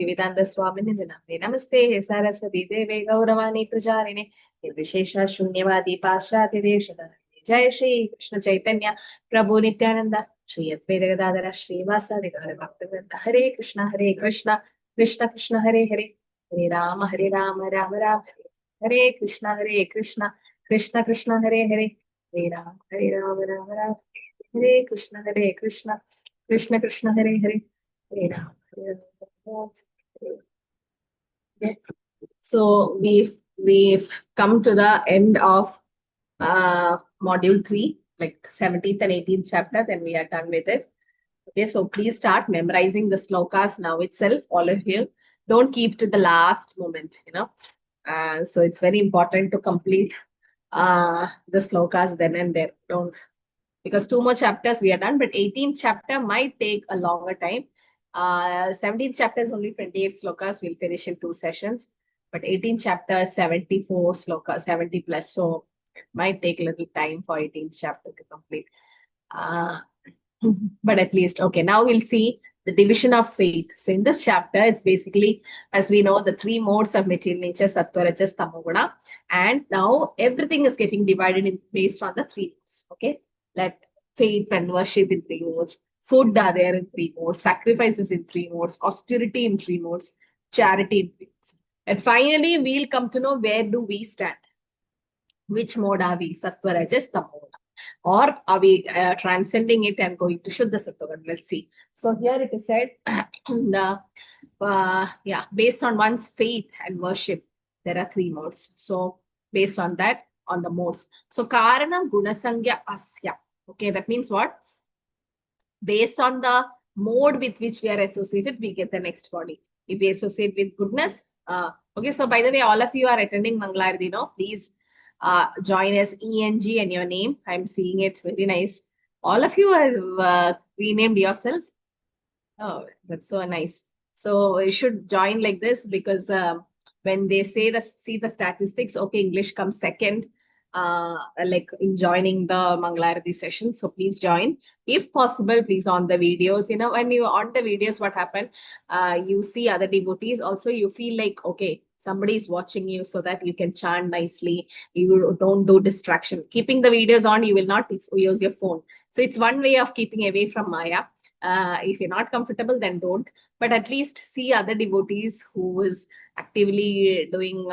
Vivedanta Swamini Dinamne Namaste Saraswati Deve Gauravani Prajarine Vishesha Shunyavadi Pashati Deshadara Jai Shri Krishna Chaitanya Prabhu Nityananda Shri Advaita Gadadhara Shri Vasadi Gaura Bhaktivedanta Hare Krishna Krishna Krishna Hare Hare Hare Rama Rama Rama Hare Krishna Krishna Krishna Hare Hare Hare Rama Rama Rama Hare Krishna Krishna Hare Hare Hare Rama Hare Rama. Okay. So we've come to the end of module 3, like 17th and 18th chapter, then we are done with it. Okay, so please start memorizing the slokas now itself, all of you. Don't keep to the last moment, so it's very important to complete the slokas then and there. Don't, because 2 more chapters we are done, but 18th chapter might take a longer time. 17th chapter is only 28 slokas. We'll finish in 2 sessions. But 18th chapter, 74 slokas, 70 plus. So it might take a little time for 18th chapter to complete. But at least, okay, now we'll see the division of faith. So in this chapter, it's basically, as we know, the 3 modes of material nature, sattva, rajas, tamoguna. And now everything is getting divided in based on the 3 modes. Okay, like faith and worship in 3 modes. Food are there in 3 modes, sacrifices in 3 modes, austerity in 3 modes, charity in 3 modes. And finally, we'll come to know where do we stand. Which mode are we? Sattva, rajas, tamoguna. Or are we transcending it and going to Shuddha Sattva? Let's see. So here it is said, based on one's faith and worship, there are 3 modes. So based on that, on the modes. So Karana Gunasangya Asya. Okay, that means what? Based on the mode with which we are associated, we get the next body. If we associate with goodness, okay, so by the way, all of you are attending Mangaluru, please join as ENG and your name. I'm seeing it, very nice. All of you have renamed yourself. Oh, that's so nice. So you should join like this, because when they say see the statistics, okay, English comes second, like in joining the Mangaluru session. So please join. If possible, please on the videos, when you on the videos, what happened? You see other devotees. Also, you feel like, okay, somebody is watching you, so that you can chant nicely. You don't do distraction. Keeping the videos on, you will not use your phone. So it's one way of keeping away from Maya. If you're not comfortable, then don't. But at least see other devotees who is actively doing,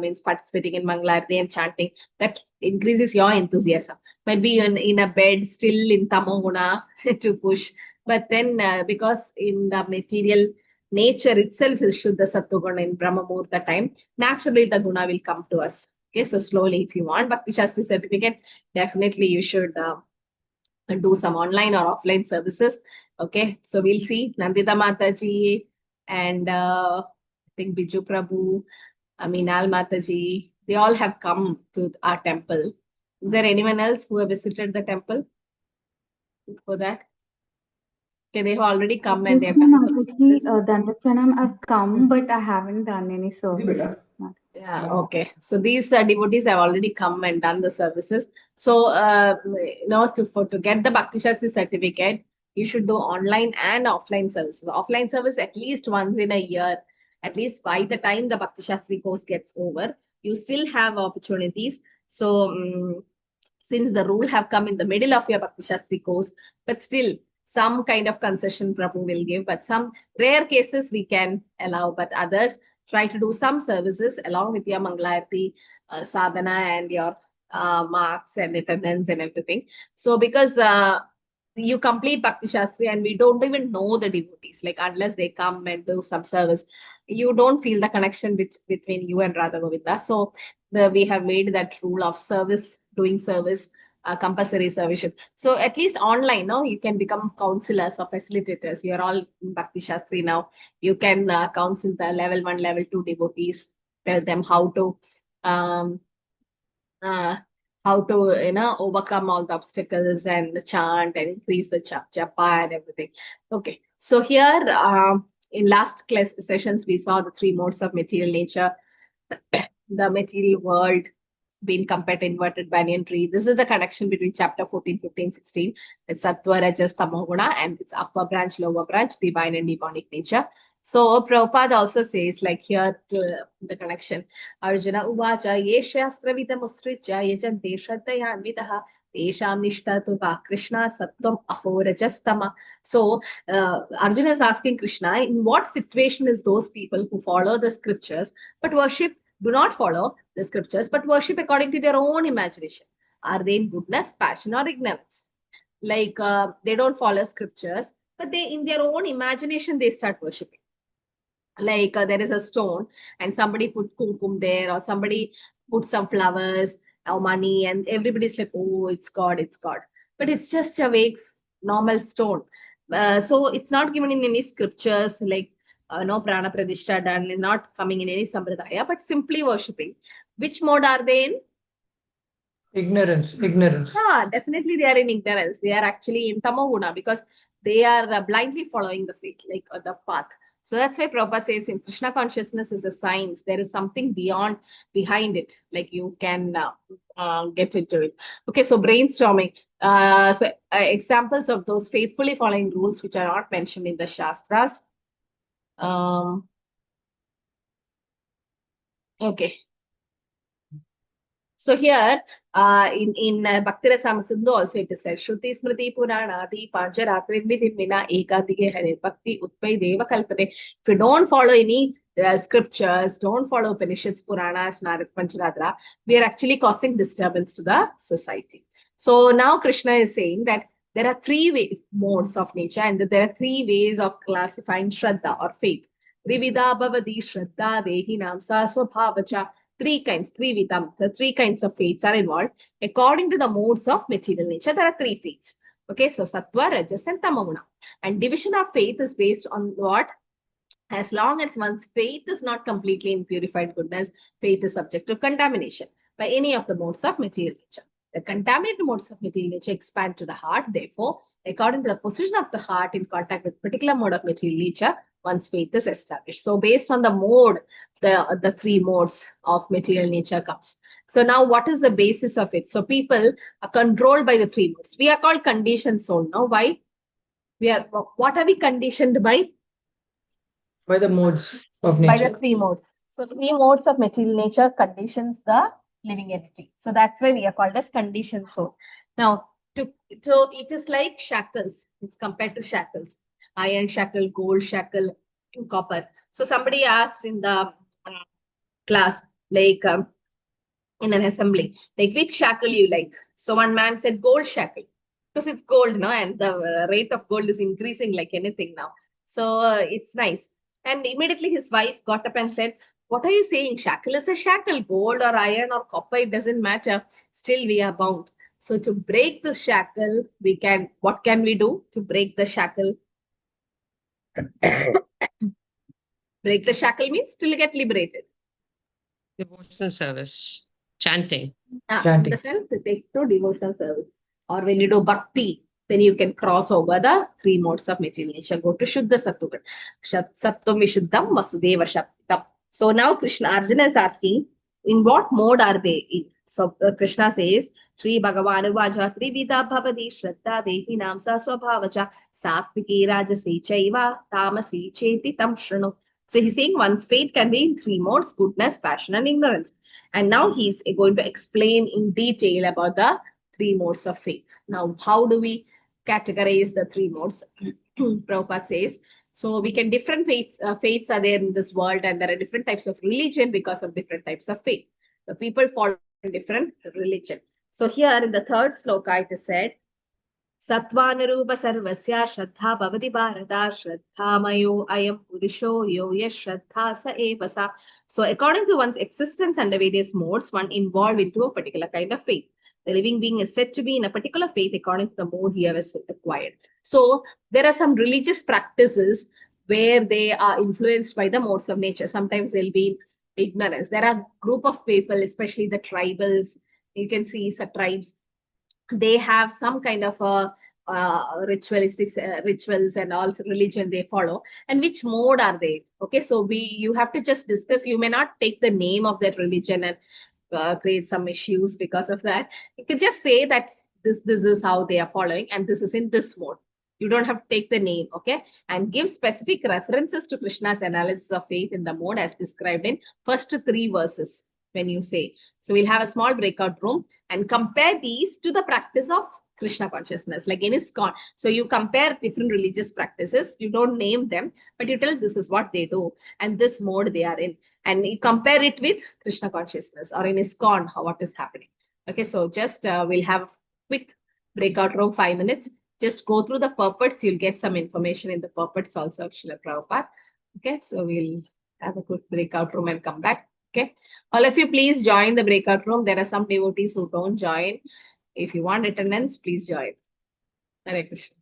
means participating in Mangaluru and chanting. That increases your enthusiasm. Might be in a bed, still in Tamoguna to push. But then because in the material nature itself is Shuddha Sattva in Brahma Murta time, naturally the guna will come to us. Okay, so slowly, if you want Bhakti Shastri certificate, definitely you should do some online or offline services. Okay, so we'll see Nandita Mataji and I think Biju Prabhu, Meenal Mataji, they all have come to our temple. Is there anyone else who have visited the temple for that? Okay, they have already come and they have done Pranam, I've come, but I haven't done any service. Yeah, okay. So these devotees have already come and done the services. So, to get the Bhakti Shastri certificate, you should do online and offline services. Offline service at least once in a year. At least by the time the Bhakti Shastri course gets over, you still have opportunities. So, since the rule have come in the middle of your Bhakti Shastri course, but still some kind of concession Prabhu will give, but some rare cases we can allow, but others try to do some services along with your Mangalarti, sadhana and your marks and attendance and everything. So because you complete Bhakti Shastri and we don't even know the devotees, like unless they come and do some service, you don't feel the connection between you and Radha Govinda. So we have made that rule of service, doing service, compulsory service. So at least online, now you can become counselors or facilitators. You're all in Bhakti Shastri now. You can counsel the level 1, level 2 devotees, tell them how to overcome all the obstacles and chant and increase the japa and everything. Okay, so here in last class sessions we saw the 3 modes of material nature, the material world being compared to inverted banyan tree. This is the connection between chapter 14, 15, 16. It's Sattva, Rajas, Tamoguna, and its upper branch, lower branch, divine and demonic nature. So Prabhupada also says, like here to the connection, Arjuna Uvacha Ye Shastravita Mustrija Yajante Shraddhayan Vidaha Tesham Nishta Tuva Krishna Sattvam Aho Rajastama. So Arjuna is asking Krishna, in what situation is those people who follow the scriptures but worship, do not follow the scriptures but worship according to their own imagination? Are they in goodness, passion, or ignorance? Like they don't follow scriptures, but they in their own imagination they start worshiping. Like there is a stone and somebody put kumkum there, or somebody put some flowers or money, and everybody's like, oh, it's God, it's God. But it's just a vague normal stone. So it's not given in any scriptures, like no prana pradishta done, not coming in any sampradaya, but simply worshipping. Which mode are they in? Ignorance. Yeah, definitely they are in ignorance. They are actually in tamoguna because they are blindly following the faith, like the path. So that's why Prabhupada says in Krishna consciousness is a science. There is something behind it. Like you can get into it. Okay, so brainstorming. Examples of those faithfully following rules which are not mentioned in the Shastras. Okay. So here, in Bhakti Rasamrita Sindhu also it is said, Shruti Smriti Puranadi Pancharatri Vidimina Ekadige Hare Bhakti Utpai Deva Kalpate. If you don't follow any scriptures, don't follow Upanishads, Puranas, Narad Pancharatra, we are actually causing disturbance to the society. So now Krishna is saying that there are three modes of nature and there are three ways of classifying Shraddha or faith. Trivida Bhavadi Shraddha Dehi Namsa Swabhavacha. Three kinds, the three kinds of faiths are involved. According to the modes of material nature, there are three faiths. Okay, so Sattva, Rajas, and Tamaguna. And division of faith is based on what? As long as one's faith is not completely in purified goodness, faith is subject to contamination by any of the modes of material nature. The contaminated modes of material nature expand to the heart. Therefore, according to the position of the heart in contact with particular mode of material nature, one's faith is established. So based on the mode, the three modes of material nature comes. So now what is the basis of it? So people are controlled by the three modes. We are called conditioned soul. Now why? What are we conditioned by? By the modes of nature. By the three modes. So three modes of material nature conditions the living entity. So that's why we are called as conditioned soul. Now, so it is like shackles. It's compared to shackles. Iron shackle, gold shackle, copper. So somebody asked in the class, like in an assembly, like which shackle you like? So one man said gold shackle because it's gold, no, and the rate of gold is increasing like anything now. So it's nice. And immediately his wife got up and said, what are you saying? Shackle is a shackle, gold or iron or copper, it doesn't matter. Still we are bound. So to break the shackle, what can we do to break the shackle? Break the shackle means to get liberated. Devotional service, chanting. Chanting. In the sense, to take to devotional service. Or when you do bhakti, then you can cross over the three modes of material nature. Go to Shuddha Sattva. Sattvam Vishuddham Vasudeva Shaktam. So now Arjuna is asking, in what mode are they in? So Krishna says, Sri Bhagavan Vaja Trivida Bhavadi Shraddha Dehi Namsa Swabhavacha Satviki Rajasi Chaiva Tamasi Cheti Tam Shranu. So he's saying one's faith can be in three modes: goodness, passion, and ignorance. And now he's going to explain in detail about the three modes of faith. Now, how do we categorize the three modes? Prabhupada says, so we can different faiths are there in this world, and there are different types of religion because of different types of faith. The people follow different religion. So here in the third sloka, it is said, Sattvanurupa sarvasya shraddha bhavati bharata shraddha mayo ayam purusho yo yash shraddha sa evasa. So according to one's existence under various modes, one involved into a particular kind of faith. The living being is said to be in a particular faith according to the mode he has acquired. So there are some religious practices where they are influenced by the modes of nature. Sometimes they'll be ignorance. There are a group of people, especially the tribals. You can see some tribes. They have some kind of a ritualistic rituals and all religion they follow, and which mode are they? Okay, so you have to just discuss. You may not take the name of that religion and create some issues because of that. You could just say that this is how they are following, and this is in this mode. You don't have to take the name, okay? And give specific references to Krishna's analysis of faith in the mode as described in first 3 verses when you say. So we'll have a small breakout room and compare these to the practice of Krishna consciousness, like in ISKCON. So you compare different religious practices, you don't name them, but you tell this is what they do and this mode they are in. And you compare it with Krishna consciousness or in ISKCON, what is happening. Okay, so just we'll have a quick breakout room, 5 minutes. Just go through the purports. You'll get some information in the purports also of Srila Prabhupada. Okay, so we'll have a quick breakout room and come back. Okay, all of you please join the breakout room. There are some devotees who don't join. If you want attendance, please join. Hare Krishna.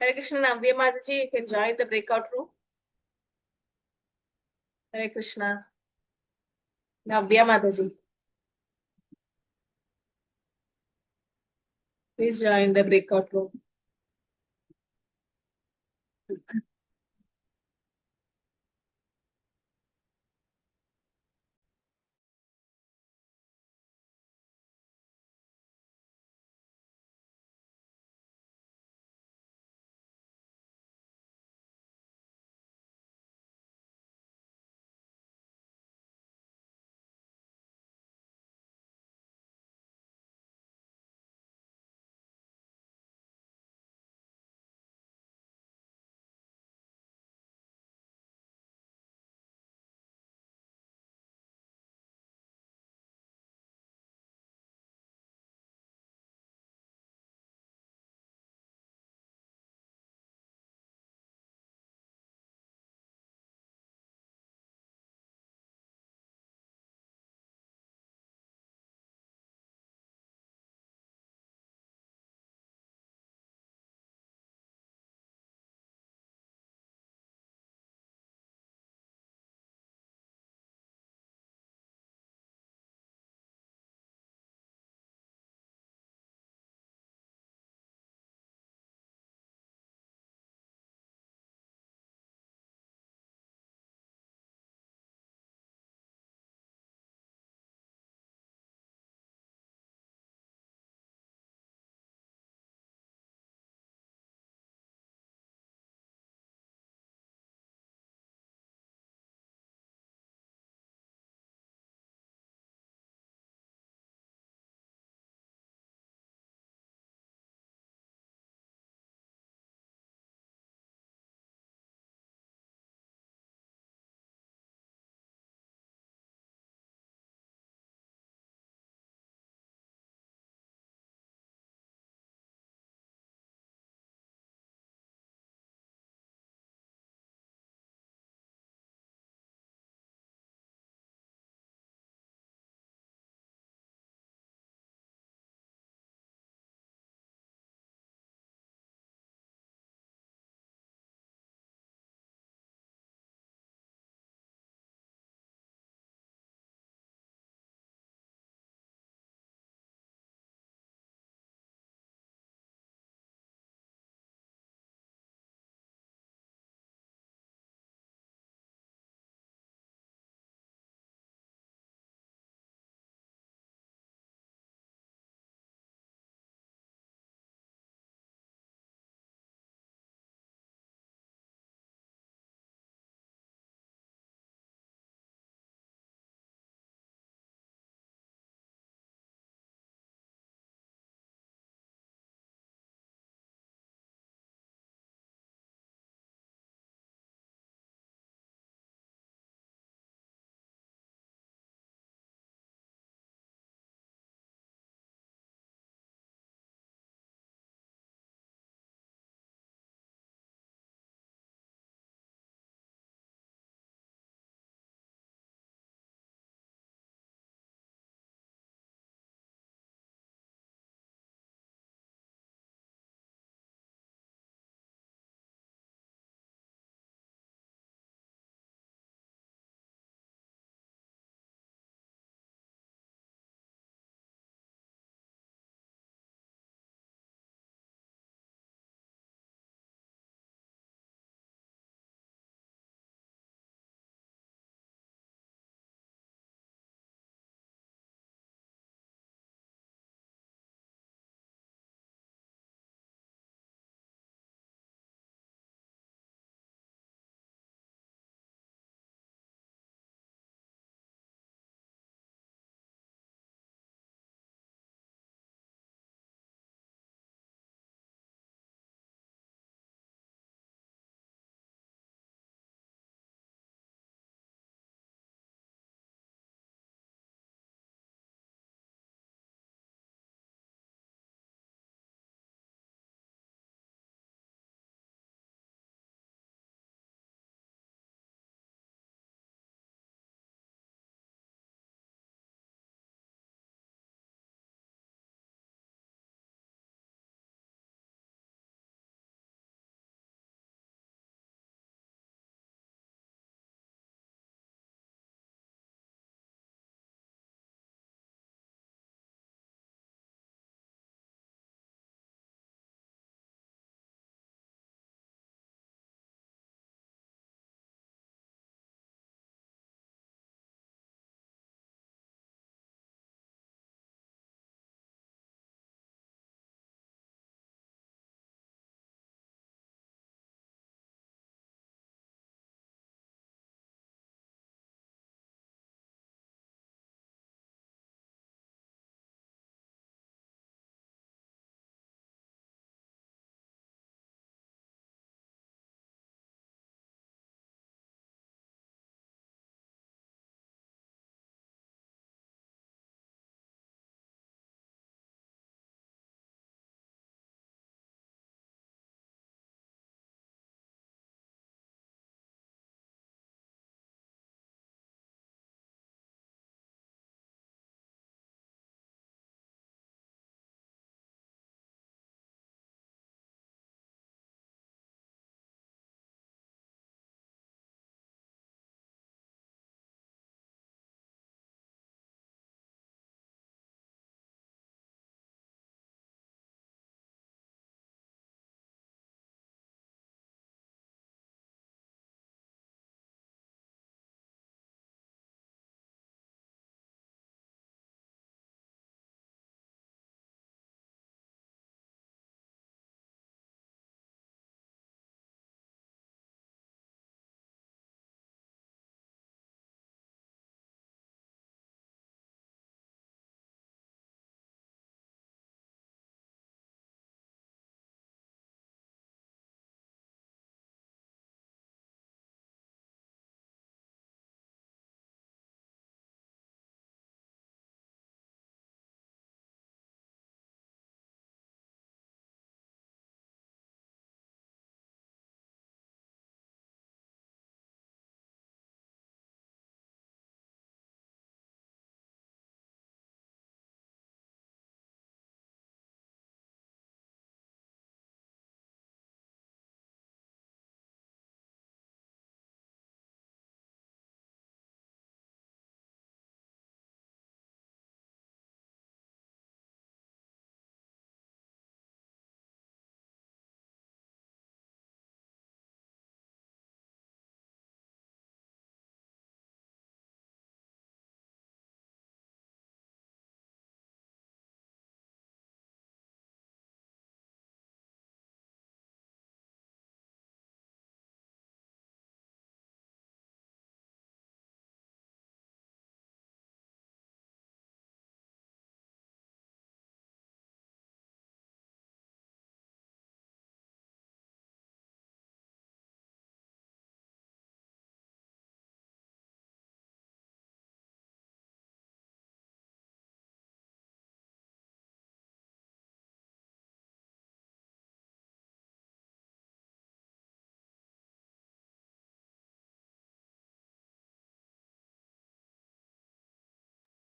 Hare Krishna, Navya Mataji, you can join the breakout room. Hare Krishna. Navya Mataji. Please join the breakout room.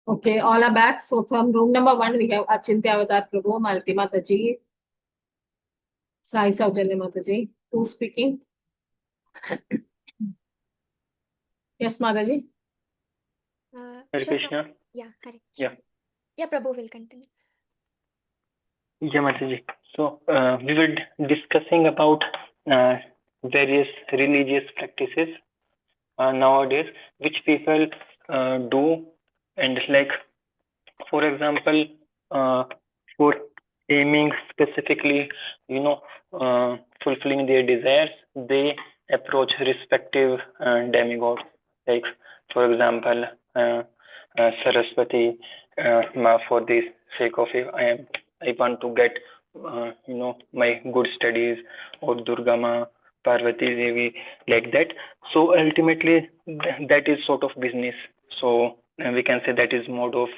Okay, all are back. So from room number 1, we have Achintya Avatar Prabhu, Malti Mataji, Sai Saujanya Mataji. Who's speaking? Yes, Mataji. Hare Sure, Krishna. yeah, correct. Yeah. Yeah, Prabhu will continue. Yeah, Mataji. So we were discussing about various religious practices nowadays, which people do, and like, for example, for aiming specifically, fulfilling their desires, they approach respective demigods. Like, for example, Saraswati, for the sake of it, I want to get, my good studies, or Durga Ma, Parvati Devi, like that. So ultimately, that is sort of business. So we can say that is mode of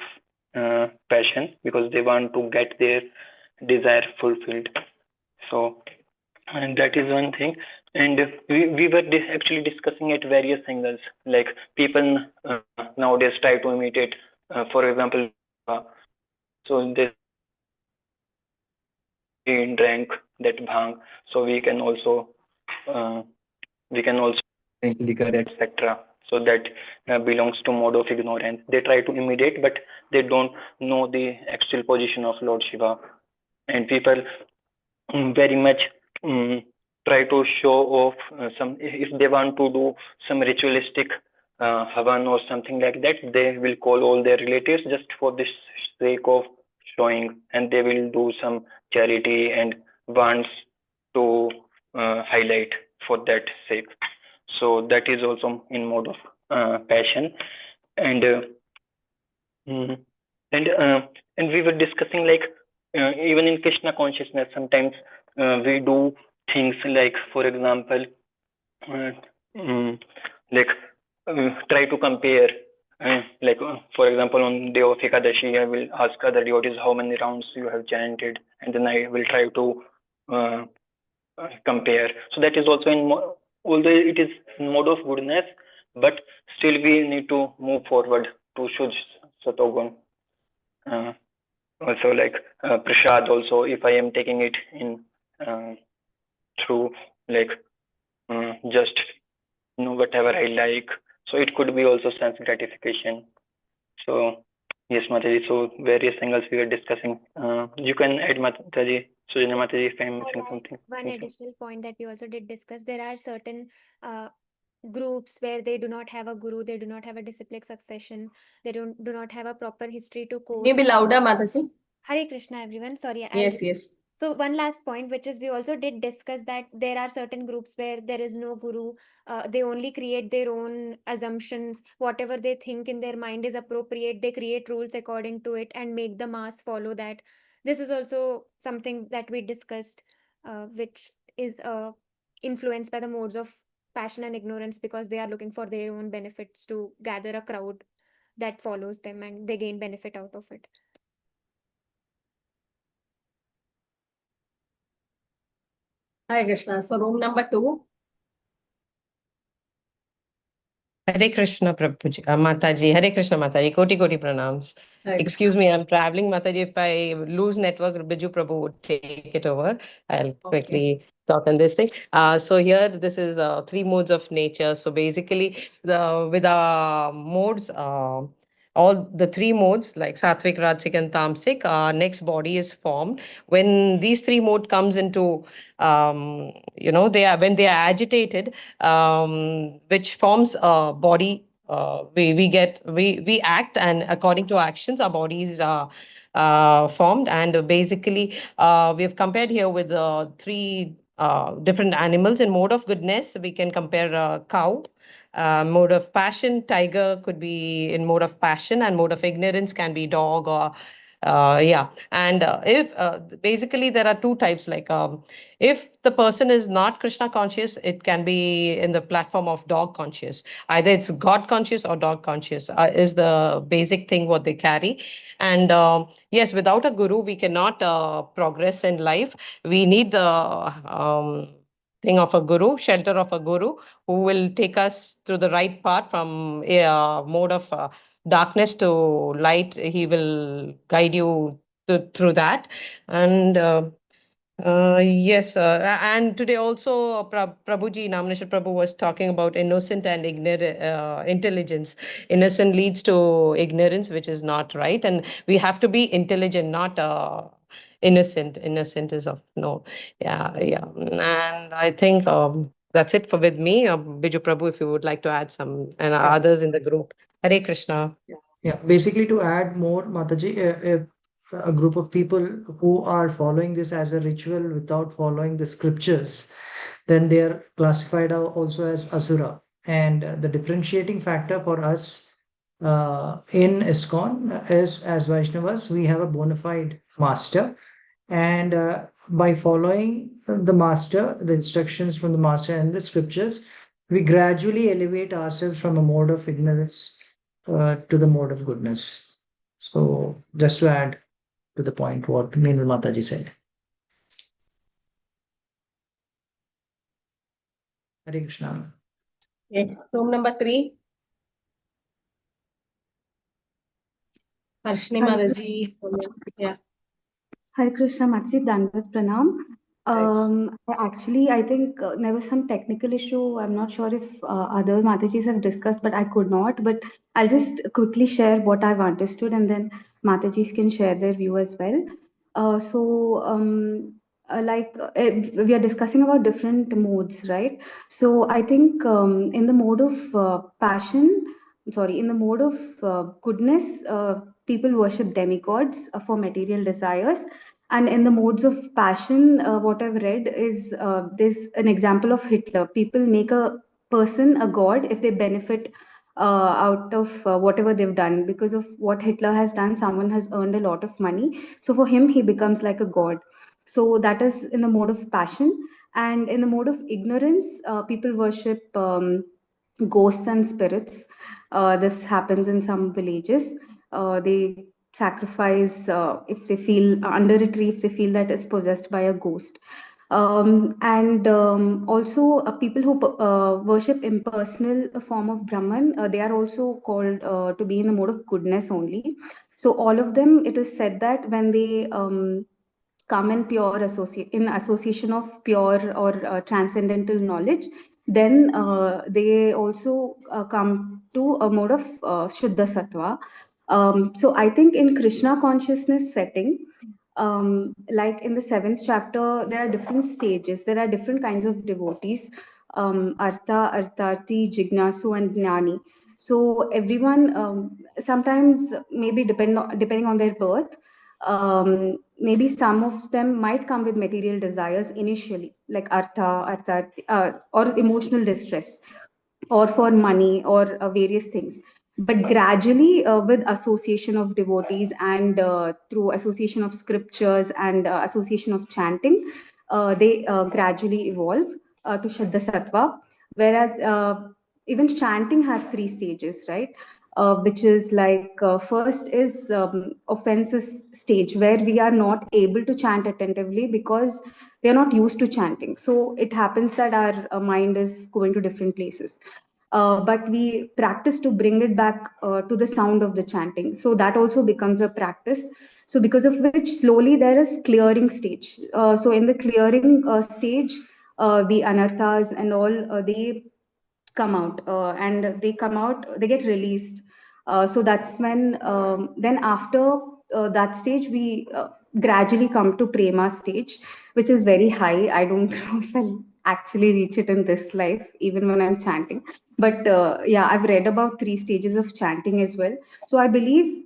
passion, because they want to get their desire fulfilled. So, and that is one thing. And we were actually discussing at various angles. Like, people nowadays try to imitate, for example, so they drank that bhang, so we can also drink liquor, etc. So that belongs to mode of ignorance. They try to imitate, but they don't know the actual position of Lord Shiva. And people very much try to show off some. If they want to do some ritualistic havan or something like that, they will call all their relatives just for the sake of showing, and they will do some charity and wants to highlight for that sake. So that is also in mode of passion. And mm, and we were discussing, like, even in Krishna consciousness, sometimes we do things like, for example, uh, mm, like, try to compare. Like, for example, on day of Ekadashi, I will ask other devotees how many rounds you have chanted, and then I will try to uh, compare. So that is also although it is mode of goodness, but still we need to move forward to Shuddh Satogun. Also, like, prasad also, if I am taking it in through, like, just whatever I like, so it could be also sense gratification. So yes, Mataji, so various angles we were discussing. You can add, Mataji, Sujana Mataji, if I'm missing something. One additional point that we also did discuss, there are certain groups where they do not have a guru, they do not have a disciplic succession, they do not have a proper history to quote. Maybe louder, Mataji. Hare Krishna, everyone. Sorry. Yes. So one last point, which is we also did discuss that there are certain groups where there is no guru. They only create their own assumptions. Whatever they think in their mind is appropriate, they create rules according to it and make the mass follow that. This is also something that we discussed, which is influenced by the modes of passion and ignorance, because they are looking for their own benefits to gather a crowd that follows them and they gain benefit out of it. Hi, Krishna. So room number 2. Hare Krishna Prabhuji, Mataji, Hare Krishna Mataji, Koti Pranams. Hi. Excuse me, I'm traveling, Mataji. If I lose network, Biju Prabhu would take it over. I'll quickly talk on this thing. So here, this is 3 modes of nature. So basically, with our modes, all the 3 modes, like Sattvic, Rajasic, and Tamasic, our next body is formed. When these 3 modes comes into, when they are agitated, which forms a body. We act, and according to actions, our bodies are formed. And basically, we have compared here with 3 different animals. In mode of goodness, we can compare a cow. Mode of passion, tiger could be in mode of passion, and mode of ignorance can be dog or and if basically there are 2 types, like if the person is not Krishna conscious, it can be in the platform of dog conscious. Either it's God conscious or dog conscious is the basic thing what they carry. And yes, without a guru, we cannot progress in life. We need the thing of a guru, shelter of a guru, who will take us through the right path from a mode of darkness to light. He will guide you through that. And yes, and today also Prabhuji, Namination Prabhu was talking about innocent and ignorant intelligence. Innocent leads to ignorance, which is not right, and we have to be intelligent, not innocent. Innocent is of no, yeah, yeah. And I think that's it for with me. Biju Prabhu, if you would like to add some, and Yeah. others in the group. Hare Krishna. Yeah, basically to add more, Mataji, a group of people who are following this as a ritual without following the scriptures, then they are classified also as asura. And the differentiating factor for us in ISKCON is, as Vaishnavas, we have a bona fide master. And by following the master, the instructions from the master and the scriptures, we gradually elevate ourselves from a mode of ignorance to the mode of goodness. So just to add to the point what Meenal Mataji said. Hare Krishna. Okay. Room number 3. Harshni Hare Mataji. Yeah. Hare Krishna Mataji, Dandavat Pranam. I think there was some technical issue. I'm not sure if other Matajis have discussed, but I could not. But I'll just quickly share what I've understood, and then Matajis can share their view as well. We are discussing about different modes, right? So I think in the mode of in the mode of goodness, people worship demigods for material desires. And in the modes of passion, what I've read is there's an example of Hitler. People make a person a god if they benefit out of whatever they've done. Because of what Hitler has done, someone has earned a lot of money. So for him, he becomes like a god. So that is in the mode of passion. And in the mode of ignorance, people worship ghosts and spirits. This happens in some villages. They sacrifice if they feel under a tree, if they feel that is possessed by a ghost. And also people who worship impersonal form of Brahman, they are also called to be in the mode of goodness only. So all of them, it is said that when they come in association of pure or transcendental knowledge, then they also come to a mode of Shuddha Sattva. So I think in Krishna consciousness setting, like in the 7th chapter, there are different stages. There are different kinds of devotees, Artha, Artharthi, Jignasu, and Jnani. So everyone, sometimes maybe depending on their birth, maybe some of them might come with material desires initially, like or emotional distress, or for money, or various things. But gradually, with association of devotees and through association of scriptures and association of chanting, they gradually evolve to Shuddha Sattva. Whereas even chanting has 3 stages, right? Which is like first is offenses stage, where we are not able to chant attentively because we are not used to chanting. So it happens that our mind is going to different places. But we practice to bring it back to the sound of the chanting. So that also becomes a practice. So because of which slowly there is clearing stage. So in the clearing stage, the anarthas and all, they come out and they get released. So that's when then after that stage, we gradually come to prema stage, which is very high. I don't know if I'll actually reach it in this life, even when I'm chanting. But yeah, I've read about 3 stages of chanting as well. So I believe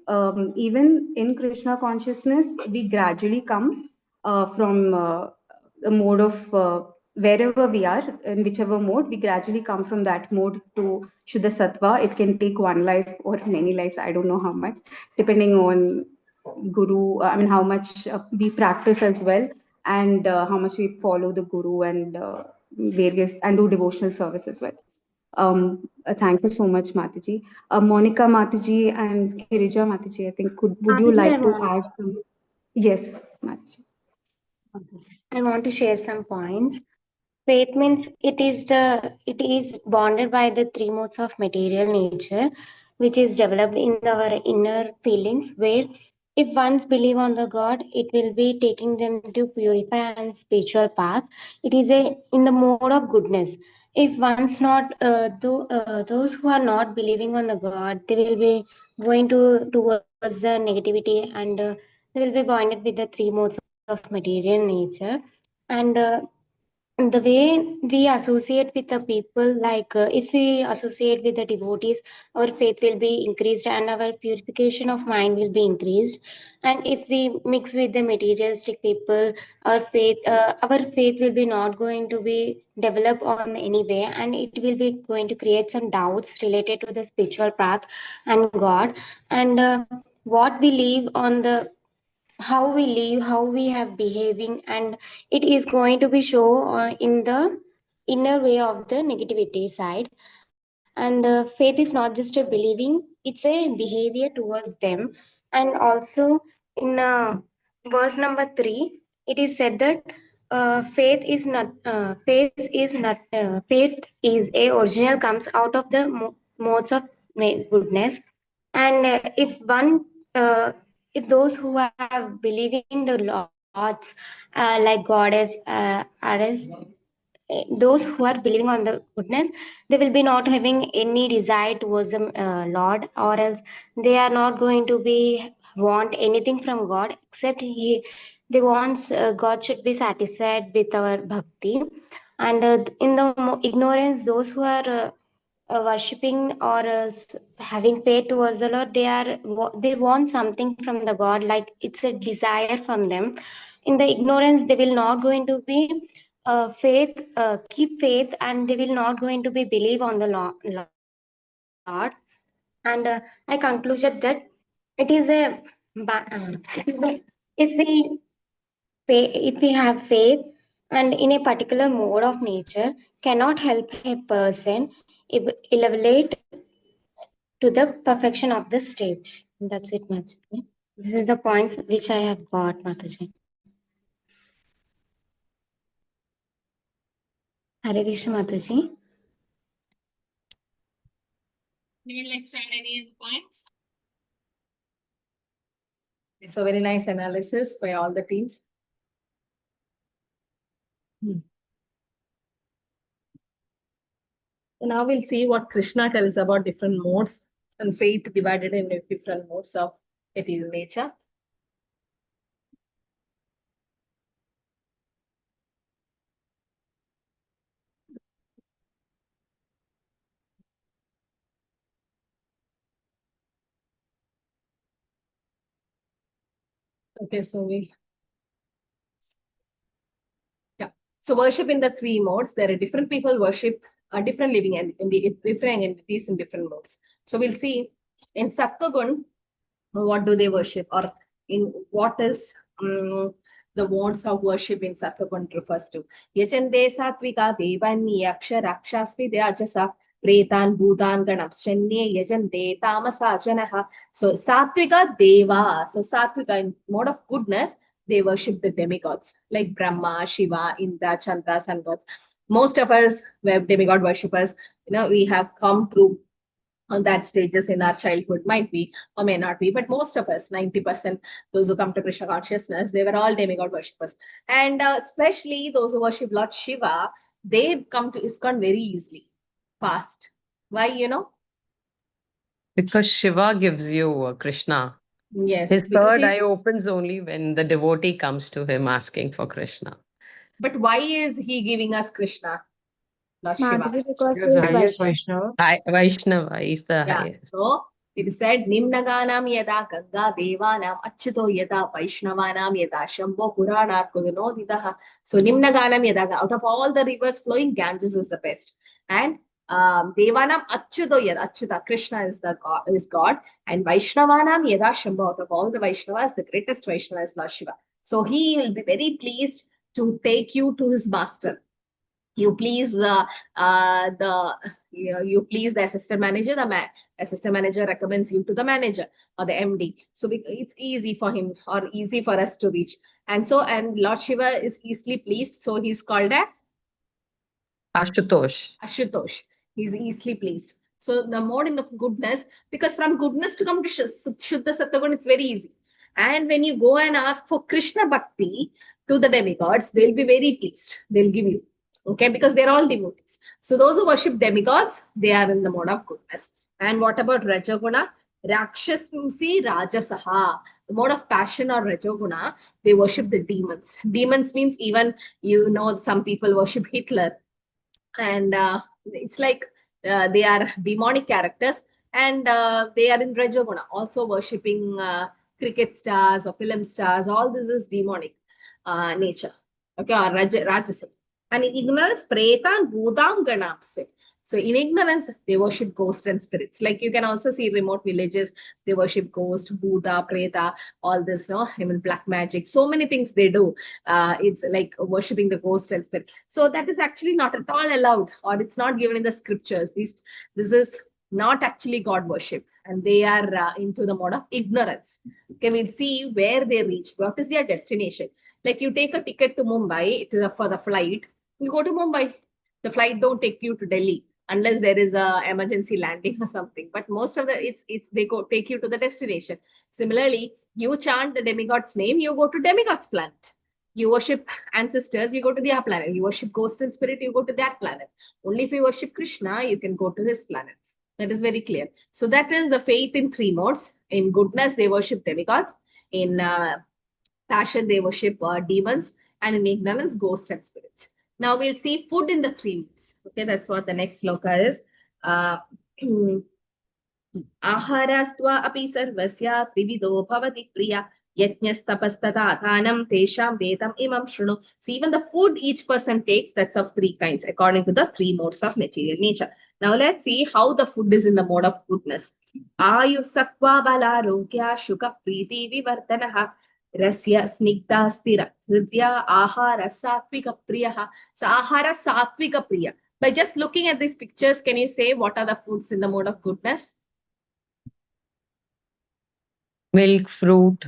even in Krishna consciousness, we gradually come from the mode of wherever we are, in whichever mode, we gradually come from that mode to Shuddha Sattva. It can take 1 life or many lives. I don't know how much, depending on Guru, how much we practice as well, and how much we follow the Guru and and do devotional service as well. Thank you so much, Mataji. Monica Mataji and Kirija Mataji, I think, would you Mataji, like to add some? Yes, Mataji. I want to share some points. Faith means it is bonded by the three modes of material nature, which is developed in our inner feelings, where if one's believe on the God, it will be taking them to purify and spiritual path. It is a in the mode of goodness. If one's not those who are not believing on the God, they will be going towards the negativity, and they will be bonded with the three modes of material nature. And the way we associate with the people, like if we associate with the devotees, our faith will be increased and our purification of mind will be increased. And if we mix with the materialistic people, our faith will be not going to be developed on any way, and it will be going to create some doubts related to the spiritual path and God. And what we live on the how we live, how we have behaving, and it is going to be show in the inner way of the negativity side. And faith is not just a believing; it's a behavior towards them. And also in verse number 3, it is said that faith is a original comes out of the modes of goodness. And if those who have believing the lords like goddess Ares, those who are believing on the goodness, they will be not having any desire towards the Lord, or else they are not going to be want anything from God, except they wants God should be satisfied with our bhakti. And in the ignorance, those who are worshipping or having faith towards the Lord, they want something from the God, like it's a desire from them. In the ignorance, they will not going to be keep faith, and they will not going to be believe on the Lord. And I concluded that it is if we have faith and in a particular mode of nature, cannot help a person elevate to the perfection of the stage. That's it, Mataji. This is the points which I have got, Mataji. Hare Krishna, Mataji. You would like to add any points? It's a very nice analysis by all the teams. So now we'll see what Krishna tells about different modes and faith divided into different modes of material nature. Okay, so so worship in the three modes. There are different people worship different living in the different entities in different modes. So we'll see in Sattvagun, what do they worship, or in what is the modes of worship in Sattvagun refers to. Yajande Sattvika Devani Yaksha Rakshasvi Rajasa Pretan Bhutan Ganapshanye Yajande Tamasa Janaha. So Sattvika Deva. So Sattvika, in mode of goodness, they worship the demigods like Brahma, Shiva, Indra, Chandra, sun gods. Most of us were demigod worshippers. We have come through on that stages in our childhood, might be or may not be, but most of us, 90%, those who come to Krishna consciousness, they were all demigod worshippers. And especially those who worship Lord Shiva, they come to ISKCON very easily, fast. Why, Because Shiva gives you Krishna. Yes. His third eye opens only when the devotee comes to him asking for Krishna. But why is he giving us Krishna? Lord Shiva. Mataji, because You're the he is highest Vaishnava. Vaishnava. Vaishnava is the highest. So it is said, Nimnaganam yada Ganga Devanam Achyuto yada Vaishnavanam yada Shambho Puranar Kudanodidaha. So Nimnaganam yada, out of all the rivers flowing, Ganges is the best. And Devanam Achyuto yada, Achyuta, Krishna is God. And Vaishnavanam yada Shambho, out of all the Vaishnavas, the greatest Vaishnava is Lord Shiva. So he will be very pleased to take you to his master. You please you please the assistant manager. The assistant manager recommends you to the manager or the MD. So it's easy for him or easy for us to reach. And Lord Shiva is easily pleased. So he's called as Ashutosh. Ashutosh. He's easily pleased. So the mode in of goodness, because from goodness to come to Shuddha Sattvagun, it's very easy. And when you go and ask for Krishna Bhakti to the demigods, they'll be very pleased. They'll give you. Okay, because they're all devotees. So those who worship demigods, they are in the mode of goodness. And what about Rajaguna? Rakshasmsi Rajasaha. The mode of passion or Rajaguna, they worship the demons. Demons means even, some people worship Hitler. And it's like they are demonic characters, and they are in Rajaguna, also worshipping cricket stars or film stars. All this is demonic nature. Okay, or Rajasa. And in ignorance, Preta and Bhudam Ganapse. So in ignorance, they worship ghosts and spirits. Like you can also see remote villages, they worship ghost, Buddha, Preta, all this, black magic. So many things they do. It's like worshipping the ghost and spirit. So that is actually not at all allowed, or it's not given in the scriptures. This is not actually God worship, and they are into the mode of ignorance. Okay, we'll see where they reach. What is their destination? Like you take a ticket to Mumbai for the flight. You go to Mumbai. The flight don't take you to Delhi unless there is a emergency landing or something. But most of they take you to the destination. Similarly, you chant the demigod's name, you go to demigod's planet. You worship ancestors, you go to their planet. You worship ghost and spirit, you go to that planet. Only if you worship Krishna, you can go to his planet. That is very clear. So that is the faith in three modes. In goodness, they worship demigods. In passion, they worship demons. And in ignorance, ghosts and spirits. Now we'll see food in the three modes. Okay, that's what the next sloka is. Aharastva api sarvasya trivido bhavati priya yajnastapastata dhanam tesham vedam imam shrunu. So even the food each person takes, that's of three kinds according to the three modes of material nature. Now let's see how the food is in the mode of goodness. Ayu sakva balarogya shuka priti vivartanaha. Rasya snigdha stira hridya ahara satvika priyaha. So ahara satvika priya. By just looking at these pictures, can you say what are the foods in the mode of goodness? Milk, fruit,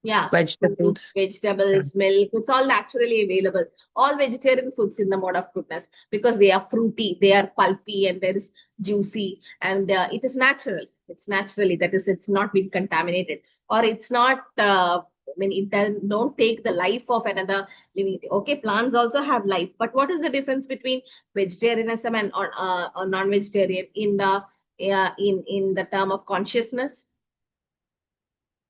Yeah, vegetables. Vegetables, milk, it's all naturally available. All vegetarian foods in the mode of goodness, because they are fruity, they are pulpy, and there is juicy, and it is natural. It's naturally, that is, it's not been contaminated, or it's not, it don't take the life of another living. Okay, plants also have life, but what is the difference between vegetarianism and or non-vegetarian in the term of consciousness?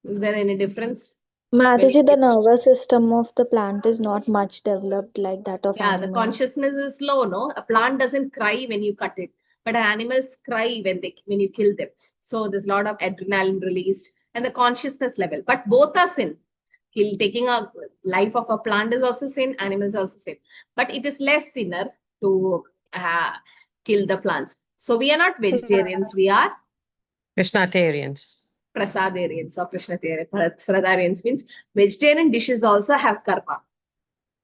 Is there any difference? Mataji, the nervous system of the plant is not much developed like that of Yeah, the animal. consciousness is low, no? A plant doesn't cry when you cut it, but animals cry when you kill them. So there's a lot of adrenaline released and the consciousness level. But both are sin. Taking a life of a plant is also sin, animals also sin. But it is less sinner to kill the plants. So we are not vegetarians, we are Krishnatarians. prasadarians or Krishnatarians. Prasadarians means vegetarian dishes also have karma.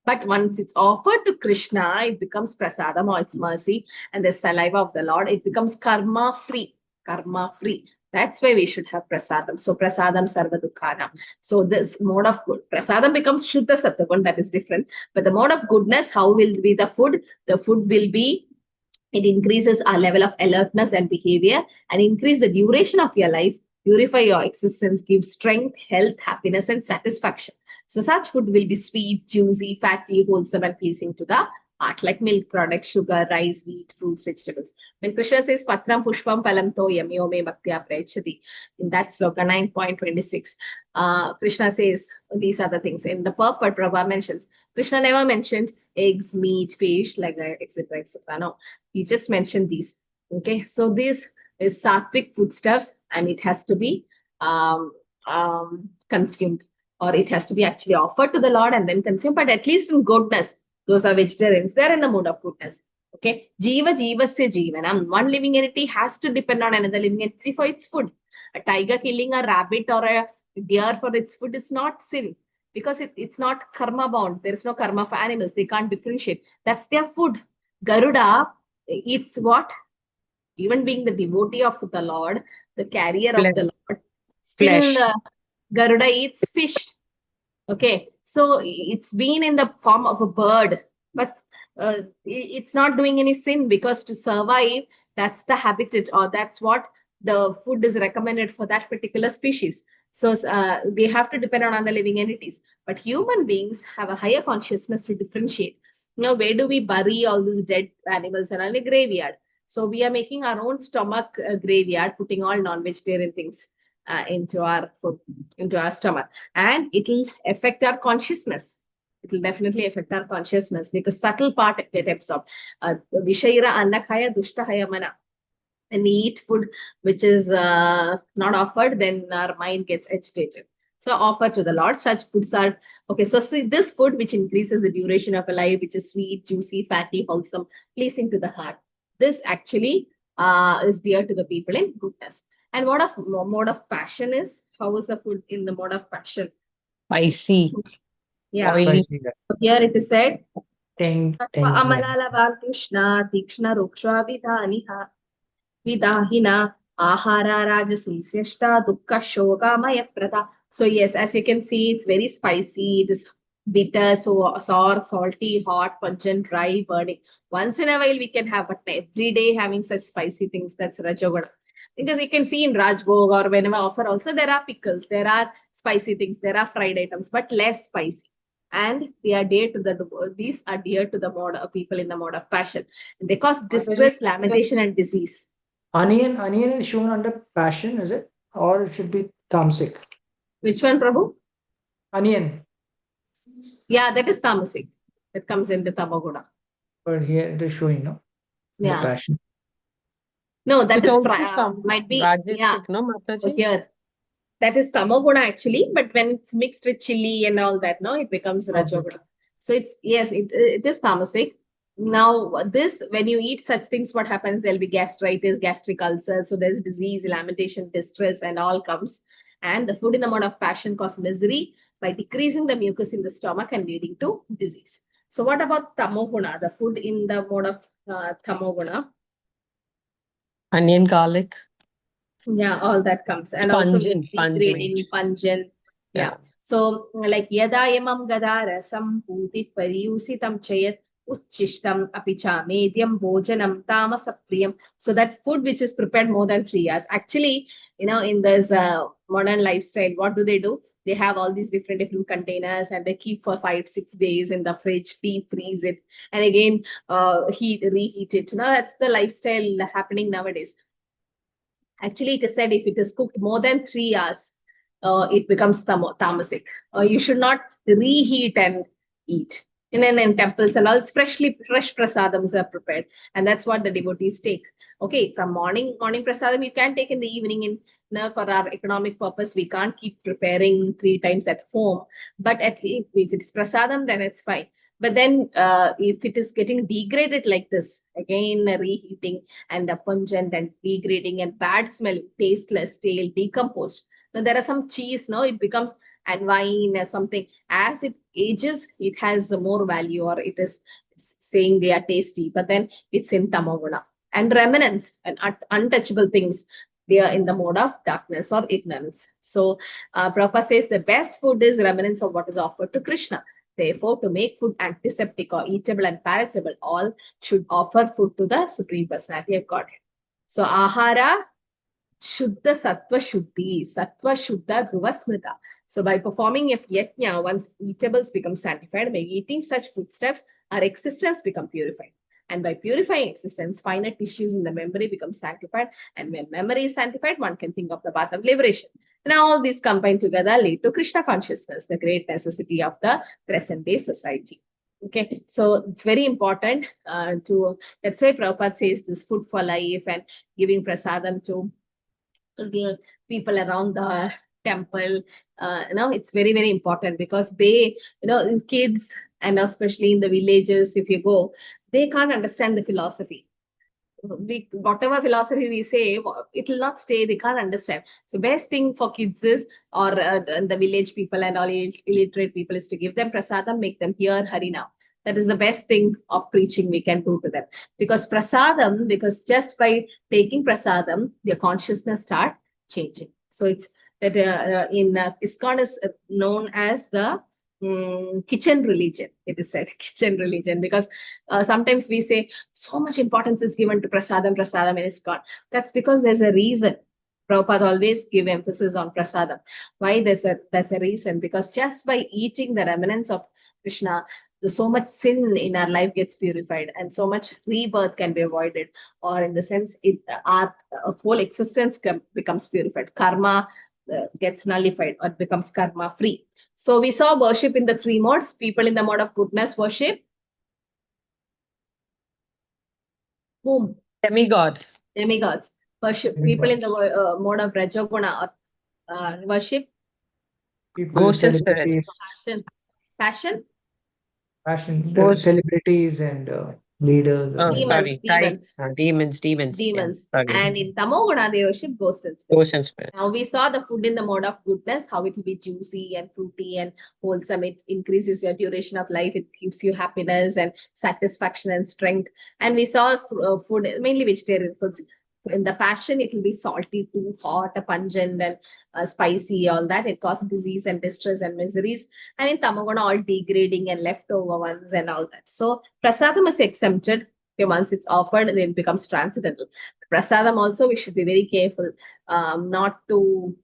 But once it's offered to Krishna, it becomes prasadam, or it's mercy, and the saliva of the Lord, it becomes karma free. Karma free. That's why we should have prasadam. So prasadam sarva dukhanam. So this mode of good. Prasadam becomes shuddha sattvagun, that is different. But the mode of goodness, how will be the food? The food will be, it increases our level of alertness and behavior and increase the duration of your life, purify your existence, give strength, health, happiness, and satisfaction. So such food will be sweet, juicy, fatty, wholesome, and pleasing to the heart, like milk products, sugar, rice, wheat, fruits, vegetables. When Krishna says patram pushpam palam toyam yo me bhaktya prayachati, in that sloka 9.26, Krishna says these are the things. In the purport, Prabhupada mentions, Krishna never mentioned eggs, meat, fish, like that, etc., etc. No, he just mentioned these. Okay, so this is sattvic foodstuffs, and it has to be consumed, or it has to be actually offered to the Lord and then consumed. But at least in goodness, those are vegetarians. They're in the mood of goodness. Okay, jiva jivasya jivanam. One living entity has to depend on another living entity for its food. A tiger killing a rabbit or a deer for its food is not sin, because it's not karma bound. There is no karma for animals. They can't differentiate. That's their food. Garuda eats what? Even being the devotee of the Lord, the carrier of the Lord, still Garuda eats fish. Okay, so it's been in the form of a bird, but it's not doing any sin, because to survive, that's the habitat, or that's what the food is recommended for that particular species. So they have to depend on other living entities. But human beings have a higher consciousness to differentiate. Now, where do we bury all these dead animals? And in a graveyard. So we are making our own stomach graveyard, putting all non-vegetarian things into our food, into our stomach, and it will affect our consciousness. It will definitely affect our consciousness, because subtle part get absorbed. Vishaira annakaya dushtahaya mana. When we eat food which is not offered, then our mind gets agitated. So offer to the Lord. Such foods are okay. So see, this food which increases the duration of a life, which is sweet, juicy, fatty, wholesome, pleasing to the heart. This actually is dear to the people in goodness. And what of mode of passion is? How is the food in the mode of passion? Spicy, Yeah. oily. So here it is said, Tang, Amalala Krishna, Tikshna Ruksha Vidhaniha, Vidahina, Ahara Rajasisyashta, Dukka Shoga Maya Prada. So yes, as you can see, it's very spicy. It is bitter, so sour, salty, hot, pungent, dry, burning. Once in a while we can have, but every day having such spicy things, that's Rajogana. Because you can see in Rajbhog or whenever offer also, there are pickles, there are spicy things, there are fried items, but less spicy. And they are dear to the, these are dear to the mode of people in the mode of passion. They cause distress, lamentation, and disease. Onion is shown under passion, is it? Or it should be tamasic? Which one, Prabhu? Onion. Yeah, that is tamasic. That comes in the tamaguna. But here it is showing, no? Yeah. The passion. No, that It is also might be Rajasic, no, Mataji? here. That is tamaguna actually, but when it's mixed with chili and all that, no, it becomes rajoguna. So it's yes, it is tamasic. Now this, when you eat such things, what happens? There'll be gastritis, gastric ulcers. So there's disease, lamentation, distress, and all comes. And the food in the mode of passion causes misery by decreasing the mucus in the stomach and leading to disease. So what about tamoguna? The food in the mode of tamoguna. Onion, garlic. Yeah, all that comes. And Pungent, also degrading, pungent. Yeah. So like yada yamam gada rasam puti pariyusitam chayat uchishtam apicha medyam bhojanam tamasapriyam. So that food which is prepared more than 3 years. Actually, in this modern lifestyle, what do? They have all these different containers, and they keep for 5-6 days in the fridge, deep freeze it, and again reheat it. Now that's the lifestyle happening nowadays. Actually, it is said if it is cooked more than 3 hours, it becomes tamasic. You should not reheat and eat. In temples and all, fresh prasadams are prepared. And that's what the devotees take. Okay, from morning prasadam, you can take in the evening. For our economic purpose, we can't keep preparing 3 times at home. But at least if it's prasadam, then it's fine. But then if it is getting degraded like this, again reheating and pungent and degrading and bad smelling, tasteless, stale, decomposed. Now there are some cheese, it becomes, and wine or something. As it ages, it has more value, or it is saying they are tasty, but then it's in tamoguna. And remnants and untouchable things, they are in the mode of darkness or ignorance. So Prabhupada says the best food is remnants of what is offered to Krishna. Therefore, to make food antiseptic or eatable and palatable, all should offer food to the Supreme Personality of Godhead. So, ahara, shuddha sattva shuddhi, sattva shuddha dhruva smrita. So, by performing a yajna, one's eatables become sanctified. By eating such foodstuffs, our existence become purified. And by purifying existence, finer tissues in the memory become sanctified. And when memory is sanctified, one can think of the path of liberation. Now, all these combined together lead to Krishna consciousness, the great necessity of the present day society. Okay, so it's very important that's why Prabhupada says this food for life and giving prasadam to the people around the temple. It's very, very important, because they, kids, and especially in the villages, if you go, they can't understand the philosophy. Whatever philosophy we say, it will not stay. They can't understand. So best thing for kids is, or the village people and all illiterate people, is to give them prasadam, make them hear Harinam. That is the best thing of preaching we can do to them. Because just by taking prasadam, their consciousness start changing. So it's that in ISKCON is known as the kitchen religion. It is said kitchen religion because sometimes we say so much importance is given to prasadam in ISKCON. That's because there's a reason. Prabhupada always give emphasis on prasadam. Why? There's a reason, because just by eating the remnants of Krishna, so much sin in our life gets purified and so much rebirth can be avoided, or in the sense our whole existence becomes purified. Karma gets nullified or becomes karma free. So we saw worship in the three modes. People in the mode of goodness worship whom? Demigod. Demigods. Worship people in the mode of rajoguna or worship Ghosts and spirits. passion, celebrities and leaders. Oh, demons, sorry. Demons. demons. Yes, sorry. And in tamoguna they worship ghosts and spirits. Ghosts and spirits. Now we saw the food in the mode of goodness, how it will be juicy and fruity and wholesome. It increases your duration of life. It gives you happiness and satisfaction and strength. And we saw food, mainly vegetarian foods. In the passion, it will be salty, too hot, pungent, and spicy, all that. It causes disease and distress and miseries. And in tamoguna, all degrading and leftover ones and all that. So prasadam is exempted. Okay, once it's offered, then it becomes transcendental. Prasadam also, we should be very careful not to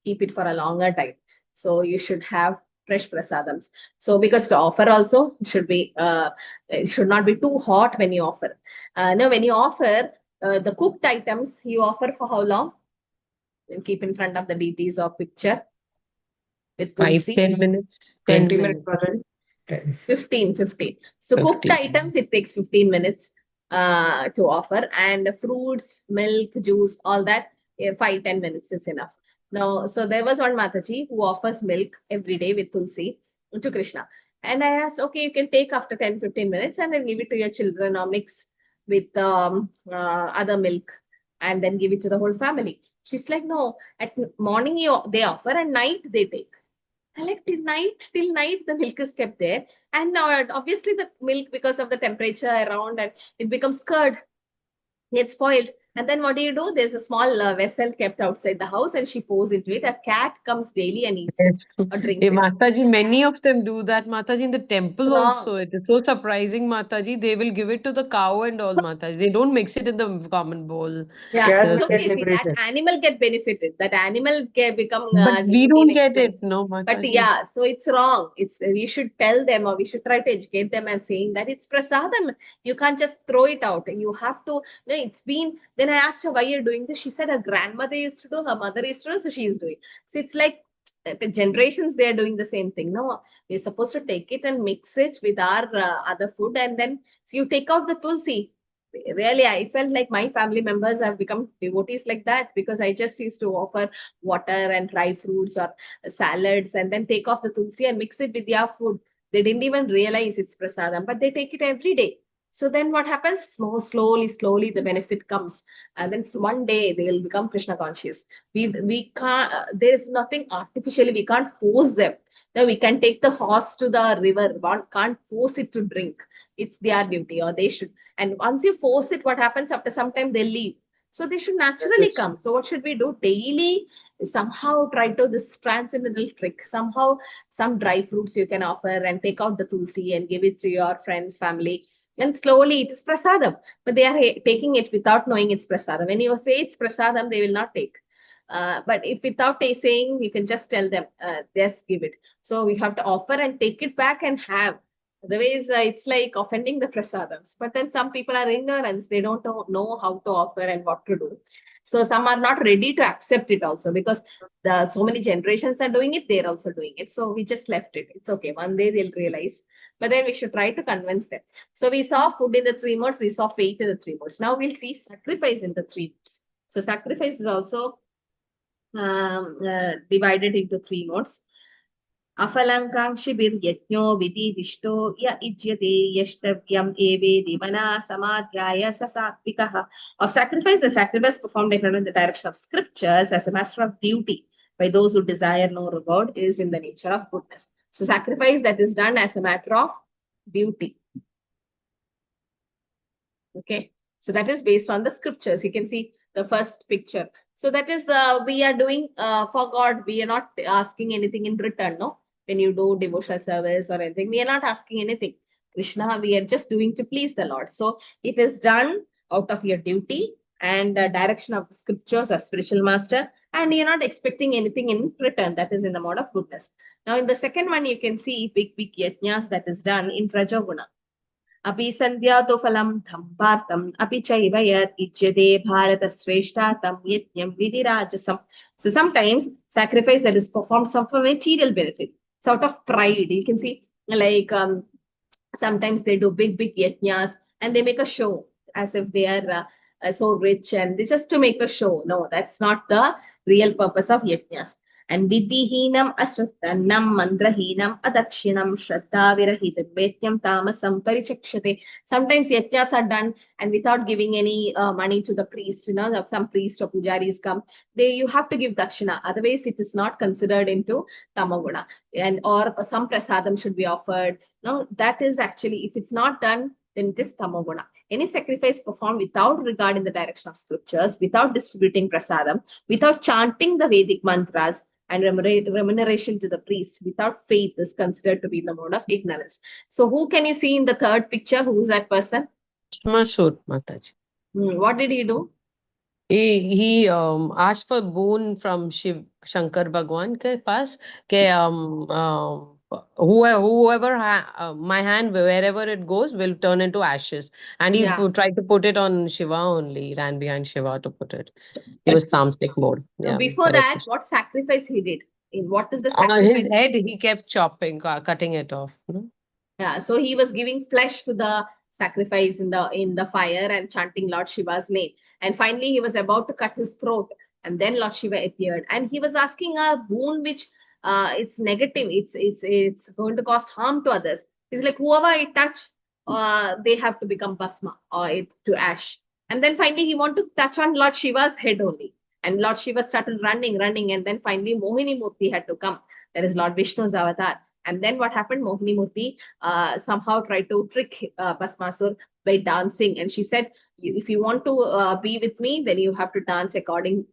keep it for a longer time. So you should have fresh prasadams. So because to offer also should be, it should not be too hot when you offer. Now when you offer the cooked items, you offer for how long? And keep in front of the deities or picture with 5-10 minutes. 20 minutes. 15. So 15. cooked items, it takes 15 minutes to offer, and fruits, milk, juice, all that, 5-10 minutes is enough. Now, so there was one Mataji who offers milk every day with tulsi to Krishna. And I asked, okay, you can take after 10-15 minutes and then give it to your children or mix with other milk and then give it to the whole family. She's like, no, at morning they offer and night they take. I like till night the milk is kept there. And now obviously the milk, because of the temperature around, and it becomes curd, gets spoiled. And then what do? There's a small vessel kept outside the house and she pours into it. A cat comes daily and eats it or drinks it. Mataji, many of them do that. Mataji, in the temple Wrong. also, it is so surprising, Mataji. They will give it to the cow and all, Mataji. They don't mix it in the common bowl. Yeah, Cats it's okay. get See, that liberated. animal get benefited. That animal can become. But we don't get it, no, Mataji. But yeah, so it's wrong. We should tell them, or we should try to educate them and saying that it's prasadam. You can't just throw it out. You have to. No, it's been. Then I asked her why you're doing this. She said her grandmother used to do, her mother used to do, so she is doing. So it's like the generations, they are doing the same thing. No, we're supposed to take it and mix it with our other food, and then so you take out the tulsi. Really, I felt like my family members have become devotees like that, because I just used to offer water and dry fruits or salads and then take off the tulsi and mix it with their food. They didn't even realize it's prasadam, but they take it every day. So then what happens? More slowly, the benefit comes. And then one day they will become Krishna conscious. We can't, there's nothing artificially, we can't force them. Now we can take the horse to the river, one can't force it to drink. It's their duty, or they should. And once you force it, what happens? After some time, they leave. So they should naturally come. So what should we do? Daily, somehow try to this transcendental trick. Somehow, some dry fruits you can offer and take out the tulsi and give it to your friends, family. And slowly it is prasadam. But they are taking it without knowing it's prasadam. When you say it's prasadam, they will not take. But if without saying, you can just tell them, just give it. So we have to offer and take it back and have. Otherwise, it's like offending the prasadams. But then some people are ignorant. They don't know how to offer and what to do. So some are not ready to accept it also, because so many generations are doing it. They're also doing it. So we just left it. It's okay. One day they'll realize. But then we should try to convince them. So we saw food in the three modes. We saw faith in the three modes. Now we'll see sacrifice in the three modes. So sacrifice is also divided into three modes. Afalankangshibiryajno vididishto ya ijyate yashtavyam evedi mana samadhyaya sasatvikah. Of sacrifice, the sacrifice performed in the direction of scriptures as a matter of duty by those who desire no reward is in the nature of goodness. So sacrifice that is done as a matter of duty. Okay. So that is based on the scriptures. You can see the first picture. So that is we are doing for God. We are not asking anything in return, no? when you do devotional service or anything, we are not asking anything. Krishna, we are just doing to please the Lord. So it is done out of your duty and direction of the scriptures or spiritual master, and you're not expecting anything in return. That is in the mode of goodness. Now, in the second one, you can see big yajnas that is done in Rajoguna. Api sandhyato phalam dhampartam api chaiva yat ijyate bharata sreshtatam yajnam vidirajasam. So sometimes sacrifice that is performed some for material benefit. It's out of pride. You can see like sometimes they do big yajnas and they make a show as if they are so rich and just to make a show. No, that's not the real purpose of yajnas. And vidhihinam asrutanam mandrahinam adakshinam shraddha virahitam vetyam tamasam parichakshate. Sometimes yajnas are done and without giving any money to the priest, some priest or pujaris come, you have to give dakshina. Otherwise, it is not considered into tamoguna. And or some prasadam should be offered. No, that is actually, if it's not done, then it is tamoguna. Any sacrifice performed without regard in the direction of scriptures, without distributing prasadam, without chanting the Vedic mantras, and remuneration to the priest without faith is considered to be the mode of ignorance. So who can you see in the third picture? Who is that person? Mashur, Mataji. What did he do? He asked for boon from Shankar Bhagwan ke paas ke whoever my hand wherever it goes will turn into ashes, and he tried to put it on Shiva only, ran behind Shiva to put it. He was tamasic mode. Yeah, before that, what sacrifice he did? What is the sacrifice? His head he kept cutting it off. No? Yeah, so he was giving flesh to the sacrifice in the fire and chanting Lord Shiva's name. And finally, he was about to cut his throat, and then Lord Shiva appeared, and he was asking a boon which it's negative. It's going to cause harm to others. He's like, whoever I touch, they have to become bhasma or to ash. And then finally, he wanted to touch on Lord Shiva's head only. And Lord Shiva started running, and then finally Mohini Murti had to come. That is Lord Vishnu's avatar. And then what happened? Mohini Murti somehow tried to trick Bhasmasur by dancing. And she said, if you want to be with me, then you have to dance according,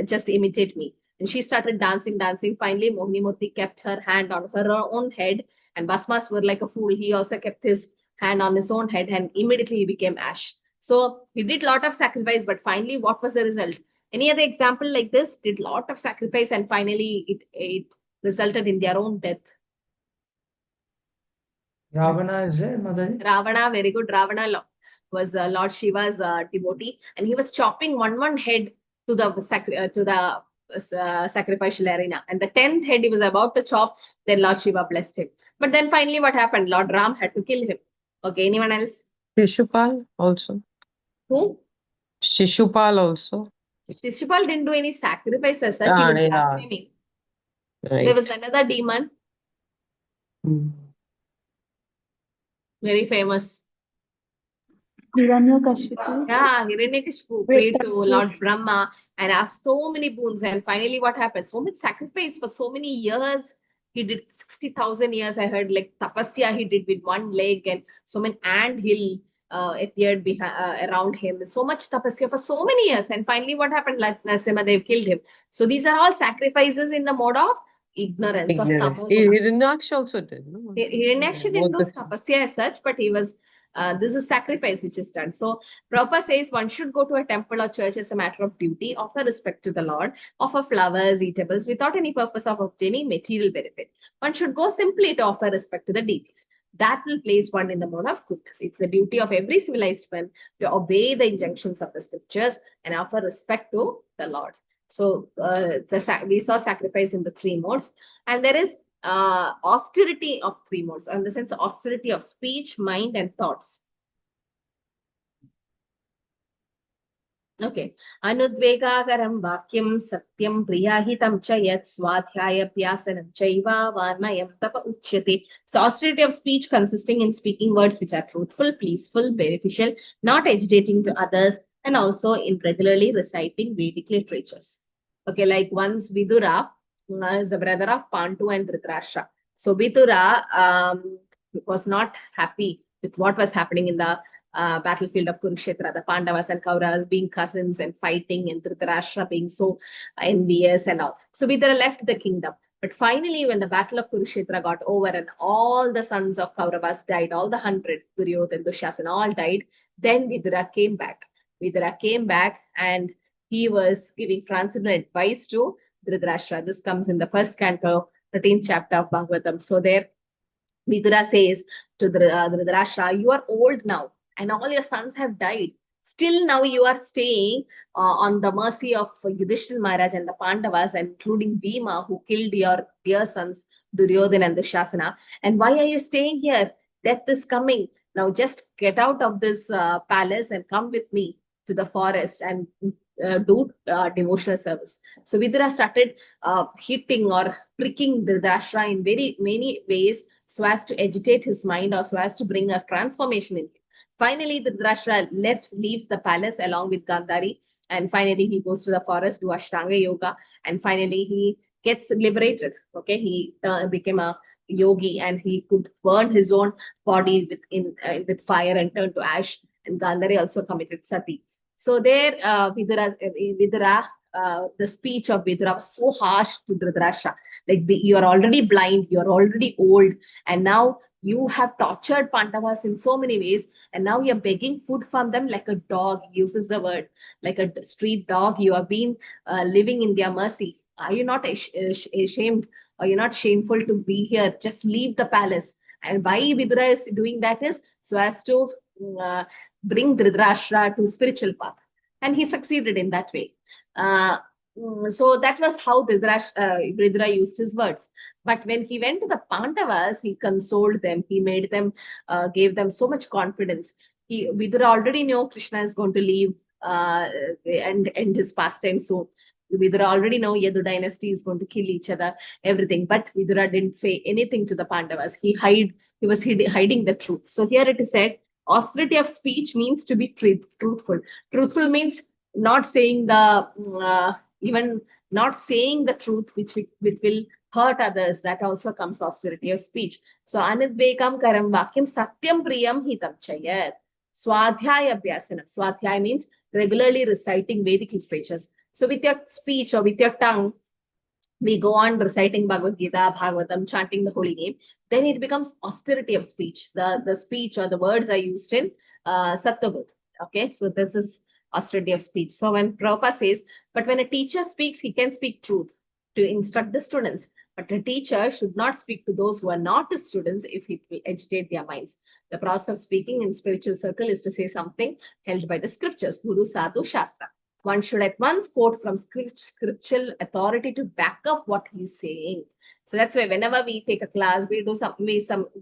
just imitate me. And she started dancing. Finally, Mohini Murti kept her hand on her own head. And Bhasmasur, like a fool, he also kept his hand on his own head, and immediately he became ash. So he did a lot of sacrifice, but finally, what was the result? Any other example like this? Did a lot of sacrifice and finally it resulted in their own death. Ravana is there, Mother? Ravana, very good. Ravana was Lord Shiva's devotee, and he was chopping one head to the sacrificial arena. And the 10th head he was about to chop, then Lord Shiva blessed him. But then finally what happened? Lord Ram had to kill him. Okay, anyone else? Shishupal also. Who? Shishupal also. Shishupal didn't do any sacrifice as such. He was blaspheming. Right. There was another demon. Very famous. Hiranyakashipu. Yeah, Hiranyakashipu prayed to Lord Brahma and asked so many boons. And finally, what happened? So much sacrifice for so many years. He did 60,000 years. I heard like tapasya he did with one leg, and so many anthill appeared around him. So much tapasya for so many years. And finally, what happened? Like Narasimha, they've killed him. So these are all sacrifices in the mode of ignorance. Of tamoguna. Hiranyaksha also did. No? Hiranyaksha didn't do tapasya as such, but he was, this is sacrifice which is done. So Prabhupada says one should go to a temple or church as a matter of duty, offer respect to the Lord, offer flowers, eatables without any purpose of obtaining material benefit. One should go simply to offer respect to the deities. That will place one in the mode of goodness. It's the duty of every civilized man to obey the injunctions of the scriptures and offer respect to the Lord. So we saw sacrifice in the three modes, and there is austerity of three modes, in the sense austerity of speech, mind, and thoughts. Okay. Anudvegagaram vakyam satyam priyahitam cha yat swadhyaya pyasanam chaiva varmayam tapa uchyate. So austerity of speech consisting in speaking words which are truthful, peaceful, beneficial, not agitating to others, and also in regularly reciting Vedic literatures. Okay, like once Vidura is the brother of Pandu and Dhritarashtra. So Vidura was not happy with what was happening in the battlefield of Kurukshetra, the Pandavas and Kauravas being cousins and fighting, and Dhritarashtra being so envious and all. So Vidura left the kingdom. But finally, when the battle of Kurukshetra got over and all the sons of Kauravas died, all the 100, Duryodhana, Dushasana, all died, then Vidura came back. Vidura came back and he was giving transcendental advice to Dhritarashtra. This comes in the first canto, 13th chapter of Bhagavatam. So there, Vidura says to Dhritarashtra, you are old now and all your sons have died. Still now you are staying on the mercy of Yudhishthira Maharaj and the Pandavas, including Bhima, who killed your dear sons, Duryodhana and Dushasana. And why are you staying here? Death is coming. Now just get out of this palace and come with me to the forest and do devotional service. So Vidura started hitting or pricking Dhritarashtra in very many ways so as to agitate his mind or so as to bring a transformation in him. Finally, Dhritarashtra leaves the palace along with Gandhari, and finally he goes to the forest, do Ashtanga Yoga, and finally he gets liberated. Okay, he became a yogi and he could burn his own body with fire and turn to ash. And Gandhari also committed sati. So there, Vidura, the speech of Vidura was so harsh to Dhritarashtra. Like, you are already blind, you are already old, and now you have tortured Pandavas in so many ways, and now you're begging food from them like a dog. He uses the word, like a street dog. You have been living in their mercy. Are you not ashamed? Or you're not shameful to be here? Just leave the palace. And why Vidura is doing that is so as to bring Dhritarashtra to spiritual path. And he succeeded in that way. So that was how Vidura used his words. But when he went to the Pandavas, he consoled them. He made them, gave them so much confidence. Vidura already knew Krishna is going to leave and end his pastime soon. Vidura already know Yadu dynasty is going to kill each other, everything. But Vidura didn't say anything to the Pandavas. He was hiding the truth. So here it is said, austerity of speech means to be truthful. Truthful means not saying even not saying the truth, which will hurt others. That also comes austerity of speech. So anidvekam karam vakyam satyam priyam hitam chayat. Swadhyaya abhyasana. Swadhyaya means regularly reciting Vedic literatures. So with your speech or with your tongue, we go on reciting Bhagavad Gita, Bhagavatam, chanting the holy name, then it becomes austerity of speech. The speech or the words are used in Sattvagut. Okay, so this is austerity of speech. So when Prabhupada says, but when a teacher speaks, he can speak truth to instruct the students. But a teacher should not speak to those who are not his students if it will agitate their minds. The process of speaking in spiritual circle is to say something held by the scriptures, Guru, Sadhu, Shastra. One should at once quote from scriptural authority to back up what he's saying. So that's why whenever we take a class, we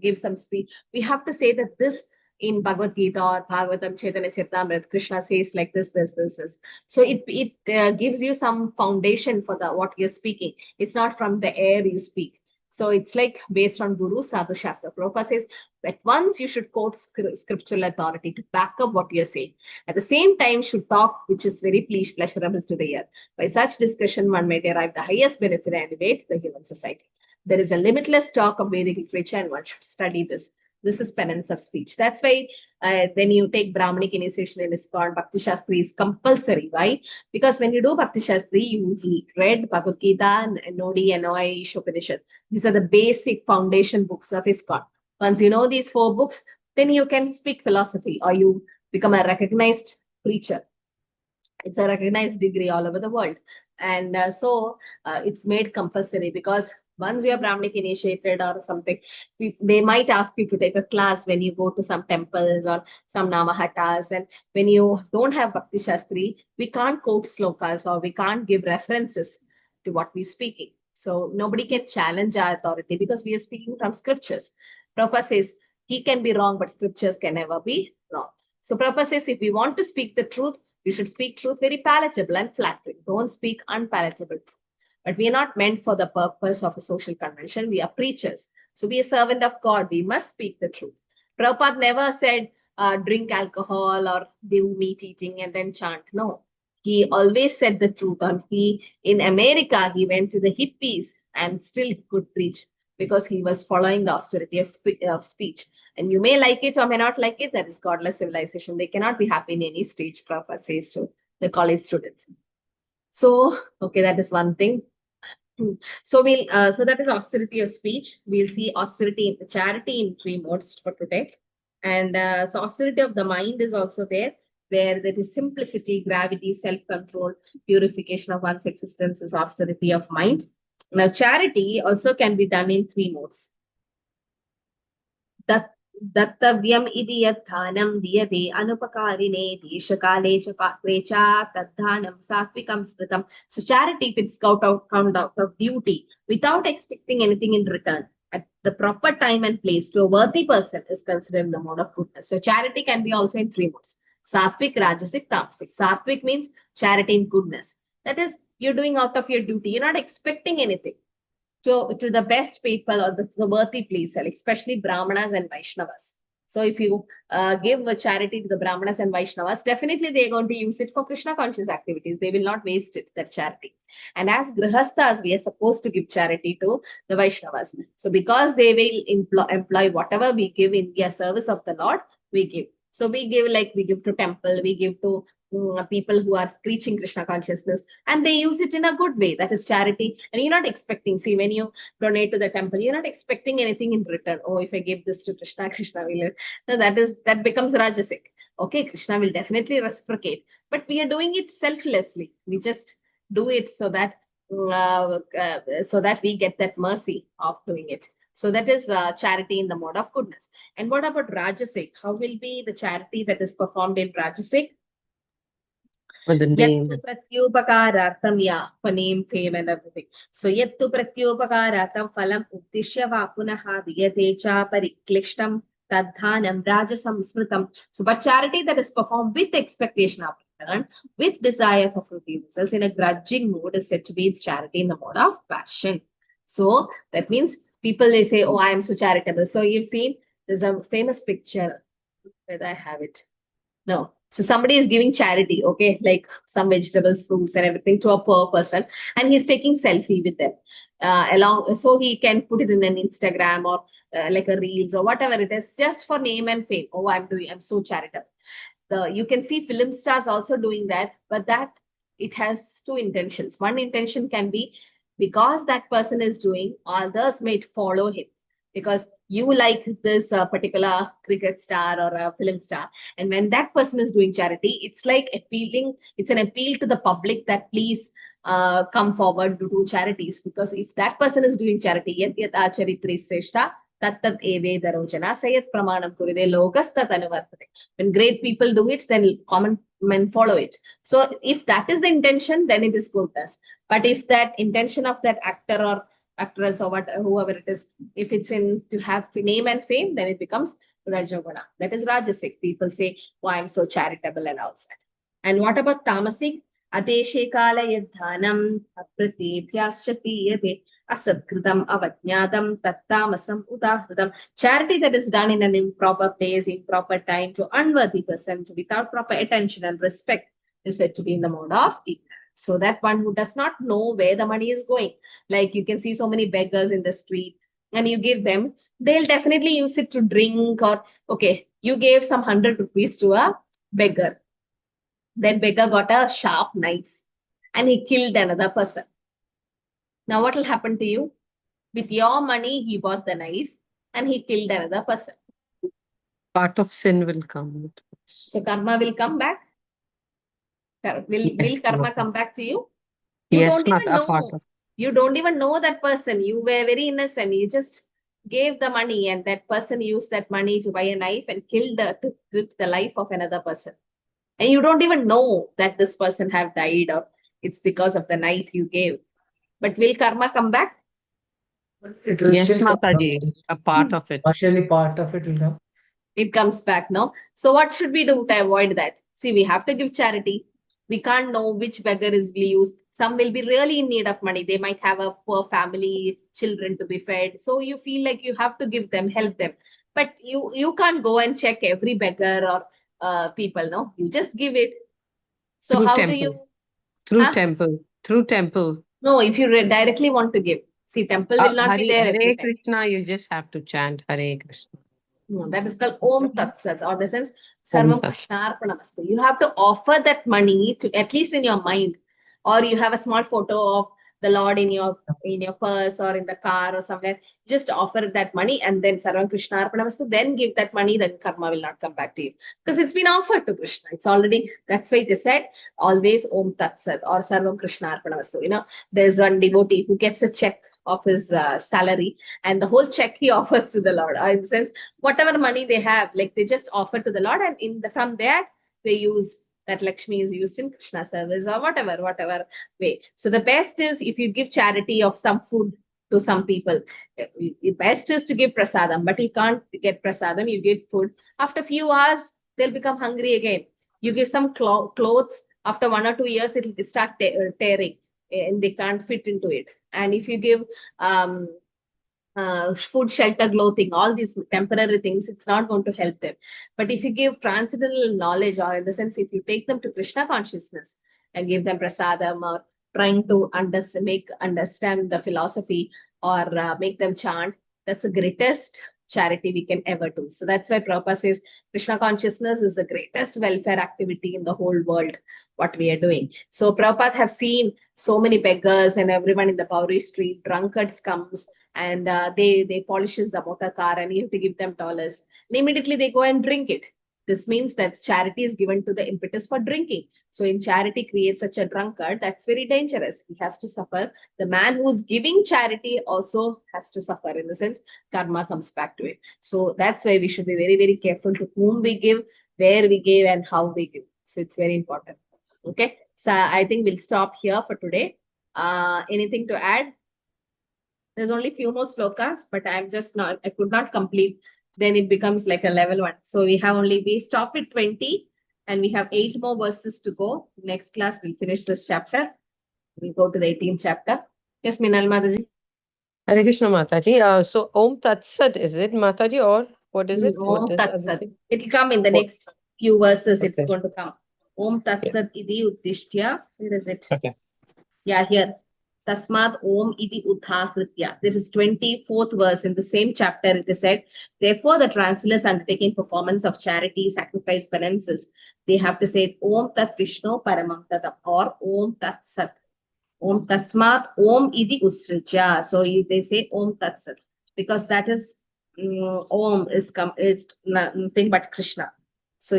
give some speech, we have to say that this in Bhagavad Gita or Bhagavatam, Chaitanya Charitamrita, Krishna says like this. So it gives you some foundation for what you're speaking. It's not from the air you speak. So it's like based on Guru, Sadhu, Shastra. Prabhupada says, at once you should quote scriptural authority to back up what you're saying. At the same time, should talk which is very pleasurable to the ear. By such discussion, one may derive the highest benefit and elevate the human society. There is a limitless stock of Vedic literature and one should study this. This is penance of speech. That's why when you take Brahmanic initiation in ISKCON, Bhakti Shastri is compulsory. Why? Because when you do Bhakti Shastri, you read Bhagavad Gita and Nodi, Anoi, Ishopanishad. These are the basic foundation books of ISKCON. Once you know these 4 books, then you can speak philosophy or you become a recognized preacher. It's a recognized degree all over the world. And so it's made compulsory because once you're Brahmanic initiated or something, they might ask you to take a class when you go to some temples or some Namahatas. And when you don't have Bhakti Shastri, we can't quote slokas or we can't give references to what we're speaking. So nobody can challenge our authority because we are speaking from scriptures. Prabhupada says he can be wrong, but scriptures can never be wrong. So Prabhupada says if we want to speak the truth, you should speak truth very palatable and flattering. Don't speak unpalatable truth. But we are not meant for the purpose of a social convention. We are preachers. So be a servant of God. We must speak the truth. Prabhupada never said drink alcohol or do meat eating and then chant. No. He always said the truth. And in America, he went to the hippies and still he could preach because he was following the austerity of speech. And you may like it or may not like it. That is godless civilization. They cannot be happy in any stage, Prabhupada says to the college students. So, okay, that is one thing. So so that is austerity of speech. We'll see austerity in charity in 3 modes for today. And so austerity of the mind is also there, where there is simplicity, gravity, self-control, purification of one's existence is austerity of mind. Now, charity also can be done in 3 modes. Dattavyam idi yadhanam diyate anupakarine deshakale cha pakre cha tadhanam satvikam smritam. So charity, if it's count out of duty without expecting anything in return at the proper time and place to a worthy person is considered the mode of goodness. So charity can be also in 3 modes: sattvic, rajasic, tamasic. Sattvic means charity in goodness. That is, you're doing out of your duty. You're not expecting anything. To the best people or the worthy pleaser, especially Brahmanas and Vaishnavas. So if you give a charity to the Brahmanas and Vaishnavas, definitely they're going to use it for Krishna conscious activities. They will not waste it, that charity. And as Grihasthas, we are supposed to give charity to the Vaishnavas. So because they will employ whatever we give in their service of the Lord, we give. So we give to temple, we give to people who are preaching Krishna consciousness, and they use it in a good way. That is charity. And you're not expecting, see, when you donate to the temple, you're not expecting anything in return. Oh, if I give this to Krishna, Krishna will. No, that becomes rajasic. Okay, Krishna will definitely reciprocate, but we are doing it selflessly. We just do it so that we get that mercy of doing it. So that is charity in the mode of goodness. And what about rajasic? How will be the charity that is performed in rajasic? With the name. Yattu pratyupakaratham, yeah, for name, fame, and everything. So yattu pratyupakaratham phalam uddishya va punaha diyate cha pariklishtam tadhanam rajasam smritam. So but charity that is performed with expectation of return, with desire for fruity results in a grudging mood is said to be charity in the mode of passion. So that means people, they say, oh, I am so charitable. So you've seen, there's a famous picture, whether I have it. No. So somebody is giving charity, okay, like some vegetables, fruits and everything to a poor person, and he's taking selfie with them so he can put it in an Instagram or like a reels or whatever it is, just for name and fame. Oh, I'm so charitable. You can see film stars also doing that, but that it has 2 intentions. One intention can be because that person is doing, others may follow him. Because you like this particular cricket star or a film star. And when that person is doing charity, it's like it's an appeal to the public that please come forward to do charities. Because if that person is doing charity, yat yat acharitri sreshta, tat tat eve darojana sayat pramanam kuride lokas tat anuvartate. When great people do it, then common men follow it. So if that is the intention, then it is goodness. But if that intention of that actor or actress or whoever it is, if it's in to have name and fame, then it becomes rajoguna. That is rajasic. People say, oh, I'm so charitable and all that. And what about tamasic? Adeshe kala yadhanam apratibhyashatiyate asabkritam avajnadam tattamasam udahridam. Charity that is done in an improper place, improper time, to unworthy persons without proper attention and respect is said to be in the mode of ignorance. So that one who does not know where the money is going, like you can see so many beggars in the street and you give them, they'll definitely use it to drink, or okay, you gave some 100 rupees to a beggar. That beggar got a sharp knife and he killed another person. Now what will happen to you? With your money, he bought the knife and he killed another person. Part of sin will come. So karma will come back. Will karma come back to you? You Yes, don't even know. You don't even know that person. You were very innocent. You just gave the money and that person used that money to buy a knife and killed the life of another person. And you don't even know that this person have died or it's because of the knife you gave. But will karma come back? It will Yes, still come Mataji, a part of it. partially part of it will come. It comes back, no? So what should we do to avoid that? See, we have to give charity. We can't know which beggar is will use. Some will be really in need of money. They might have a poor family, children to be fed. So you feel like you have to give them, help them. But you can't go and check every beggar or people, no? You just give it. So Through how temple. do you? Through Huh? temple. Through temple. No, if you directly want to give. See, temple will not be there every Hare time. Krishna, you just have to chant Hare Krishna. No, that is called Om Tat Sat, or the sense Sarvam Krishnarpanamastu. You have to offer that money to, at least in your mind, or you have a small photo of the Lord in your purse or in the car or somewhere. Just offer that money and then Sarvam Krishna Arpanamastu, then give that money, then karma will not come back to you. Because it's been offered to Krishna. It's already, that's why they said always Om Tat Sat or Sarvam Krishna Arpanamastu. You know, there's one devotee who gets a check of his salary, and the whole check he offers to the Lord. In the sense, whatever money they have, like they just offer to the Lord, and from there they use that Lakshmi is used in Krishna service or whatever way. So the best is if you give charity of some food to some people. The best is to give prasadam, but you can't get prasadam, you give food. After few hours, they'll become hungry again. You give some clothes, after 1 or 2 years, it'll start tearing and they can't fit into it. And if you give food, shelter, clothing, all these temporary things, it's not going to help them. But if you give transcendental knowledge, or in the sense, if you take them to Krishna consciousness and give them prasadam, or trying to understand the philosophy, or make them chant, that's the greatest charity we can ever do. So that's why Prabhupada says Krishna consciousness is the greatest welfare activity in the whole world, what we are doing. So Prabhupada have seen so many beggars and everyone in the Bowery street, drunkards comes, and they polishes the motor car and you have to give them dollars. And immediately they go and drink it. This means that charity is given to the impetus for drinking. So in charity creates such a drunkard, that's very dangerous. He has to suffer. The man who's giving charity also has to suffer. In the sense, karma comes back to it. So that's why we should be very, very careful to whom we give, where we give, and how we give. So it's very important. Okay. So I think we'll stop here for today. Anything to add? There's only few more slokas, but I could not complete. Then it becomes like a level 1. So we stopped at 20 and we have 8 more verses to go. Next class, we'll finish this chapter. We'll go to the 18th chapter. Yes, Minal Mataji. Hare Krishna Mataji. So Om Tat Sat, is it Mataji, or what is it? Om Tat Sat. It'll come in the next few verses. Okay. It's going to come. Om Tat Sat Idi Uddishtya. Where is it? Okay. Yeah, here. Tasmat Om Idi Uthahritya. This is 24th verse in the same chapter. It is said, therefore, the translators undertaking performance of charity, sacrifice, penances, they have to say Om Tat Vishnu Paramam Tatam, or Om Tat Sat. Om Tasmat Om Idi Usrija. So they say Om Tat Sat, because that is Om is nothing but Krishna. So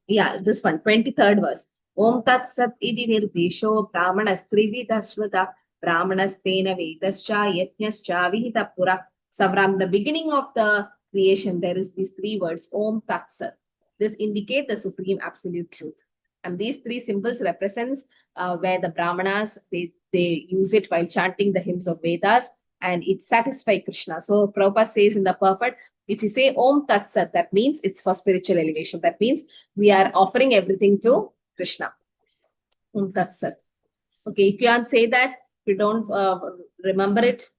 this one, 23rd verse. Om Tat Sat Idi Nirdesho Brahmanas Trividasvata Brahmanastena Vedascha Yajnascha Vihita Pura. So from the beginning of the creation, there is these 3 words, Om Tat Sat. This indicate the supreme absolute truth. And these 3 symbols represents where the Brahmanas, they use it while chanting the hymns of Vedas, and it satisfies Krishna. So Prabhupada says in the purport, if you say Om Tat Sat, that means it's for spiritual elevation. That means we are offering everything to Krishna. Om Tat Sat. Okay, if you can't say that, if you don't remember it,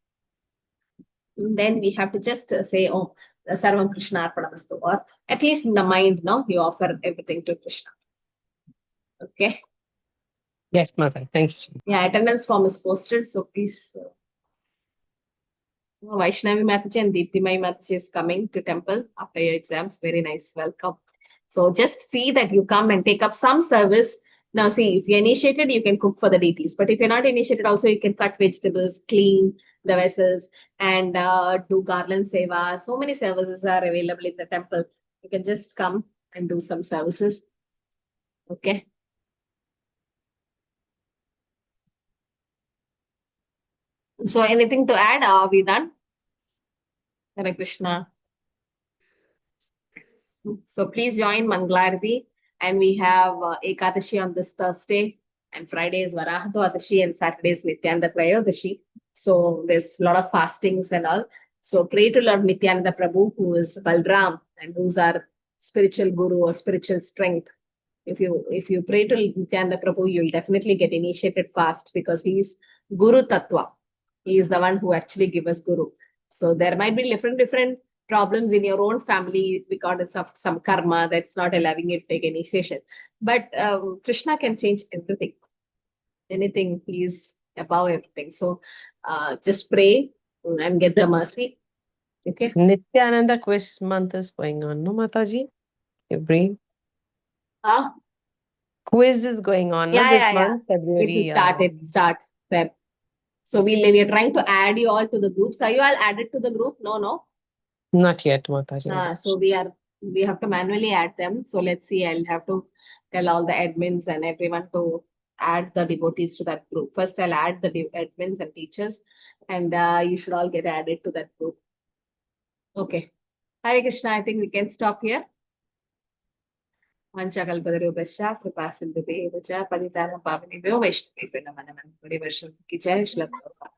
then we have to just say Om Sarvam Krishna Arpanamastu, or at least in the mind, you offer everything to Krishna. Okay. Yes, Mata. Thank you. Yeah, attendance form is posted, so please. Vaishnavi Mataji and Deeptimai Mataji is coming to temple after your exams. Very nice. Welcome. So just see that you come and take up some service. Now see, if you're initiated, you can cook for the deities. But if you're not initiated, also you can cut vegetables, clean the vessels, and do garland seva. So many services are available in the temple. You can just come and do some services. Okay. So anything to add? Are we done? Hare Krishna. So please join Mangaluru, and we have Ekadashi on this Thursday, and Friday is Varaha Dwadashi, and Saturday is Nityananda Trayodashi. So there's a lot of fastings and all. So pray to Lord Nityananda Prabhu, who is Balram and who's our spiritual guru or spiritual strength. If you pray to Nityananda Prabhu, you'll definitely get initiated fast, because he is Guru Tattva. He is the one who actually gives us Guru. So there might be different problems in your own family because of some karma that's not allowing you to take initiation. But Krishna can change everything. Anything, he is above everything. So just pray and get the mercy. Okay. Nityananda quiz month is going on, no, Mataji? Every quiz is going on, this month, February. It will start. Feb. So we are trying to add you all to the groups. Are you all added to the group? No. Not yet, Mataji. So we have to manually add them. So let's see. I'll have to tell all the admins and everyone to add the devotees to that group. First, I'll add the admins and teachers, and you should all get added to that group. Okay. Hare Krishna. I think we can stop here. Vanchakalpadharubhasya kripasindhubheva cha paritanam pavanebhyo vaishnavebhyo namo namaha. Hari Krishna ki jai. Shri Prabhupada.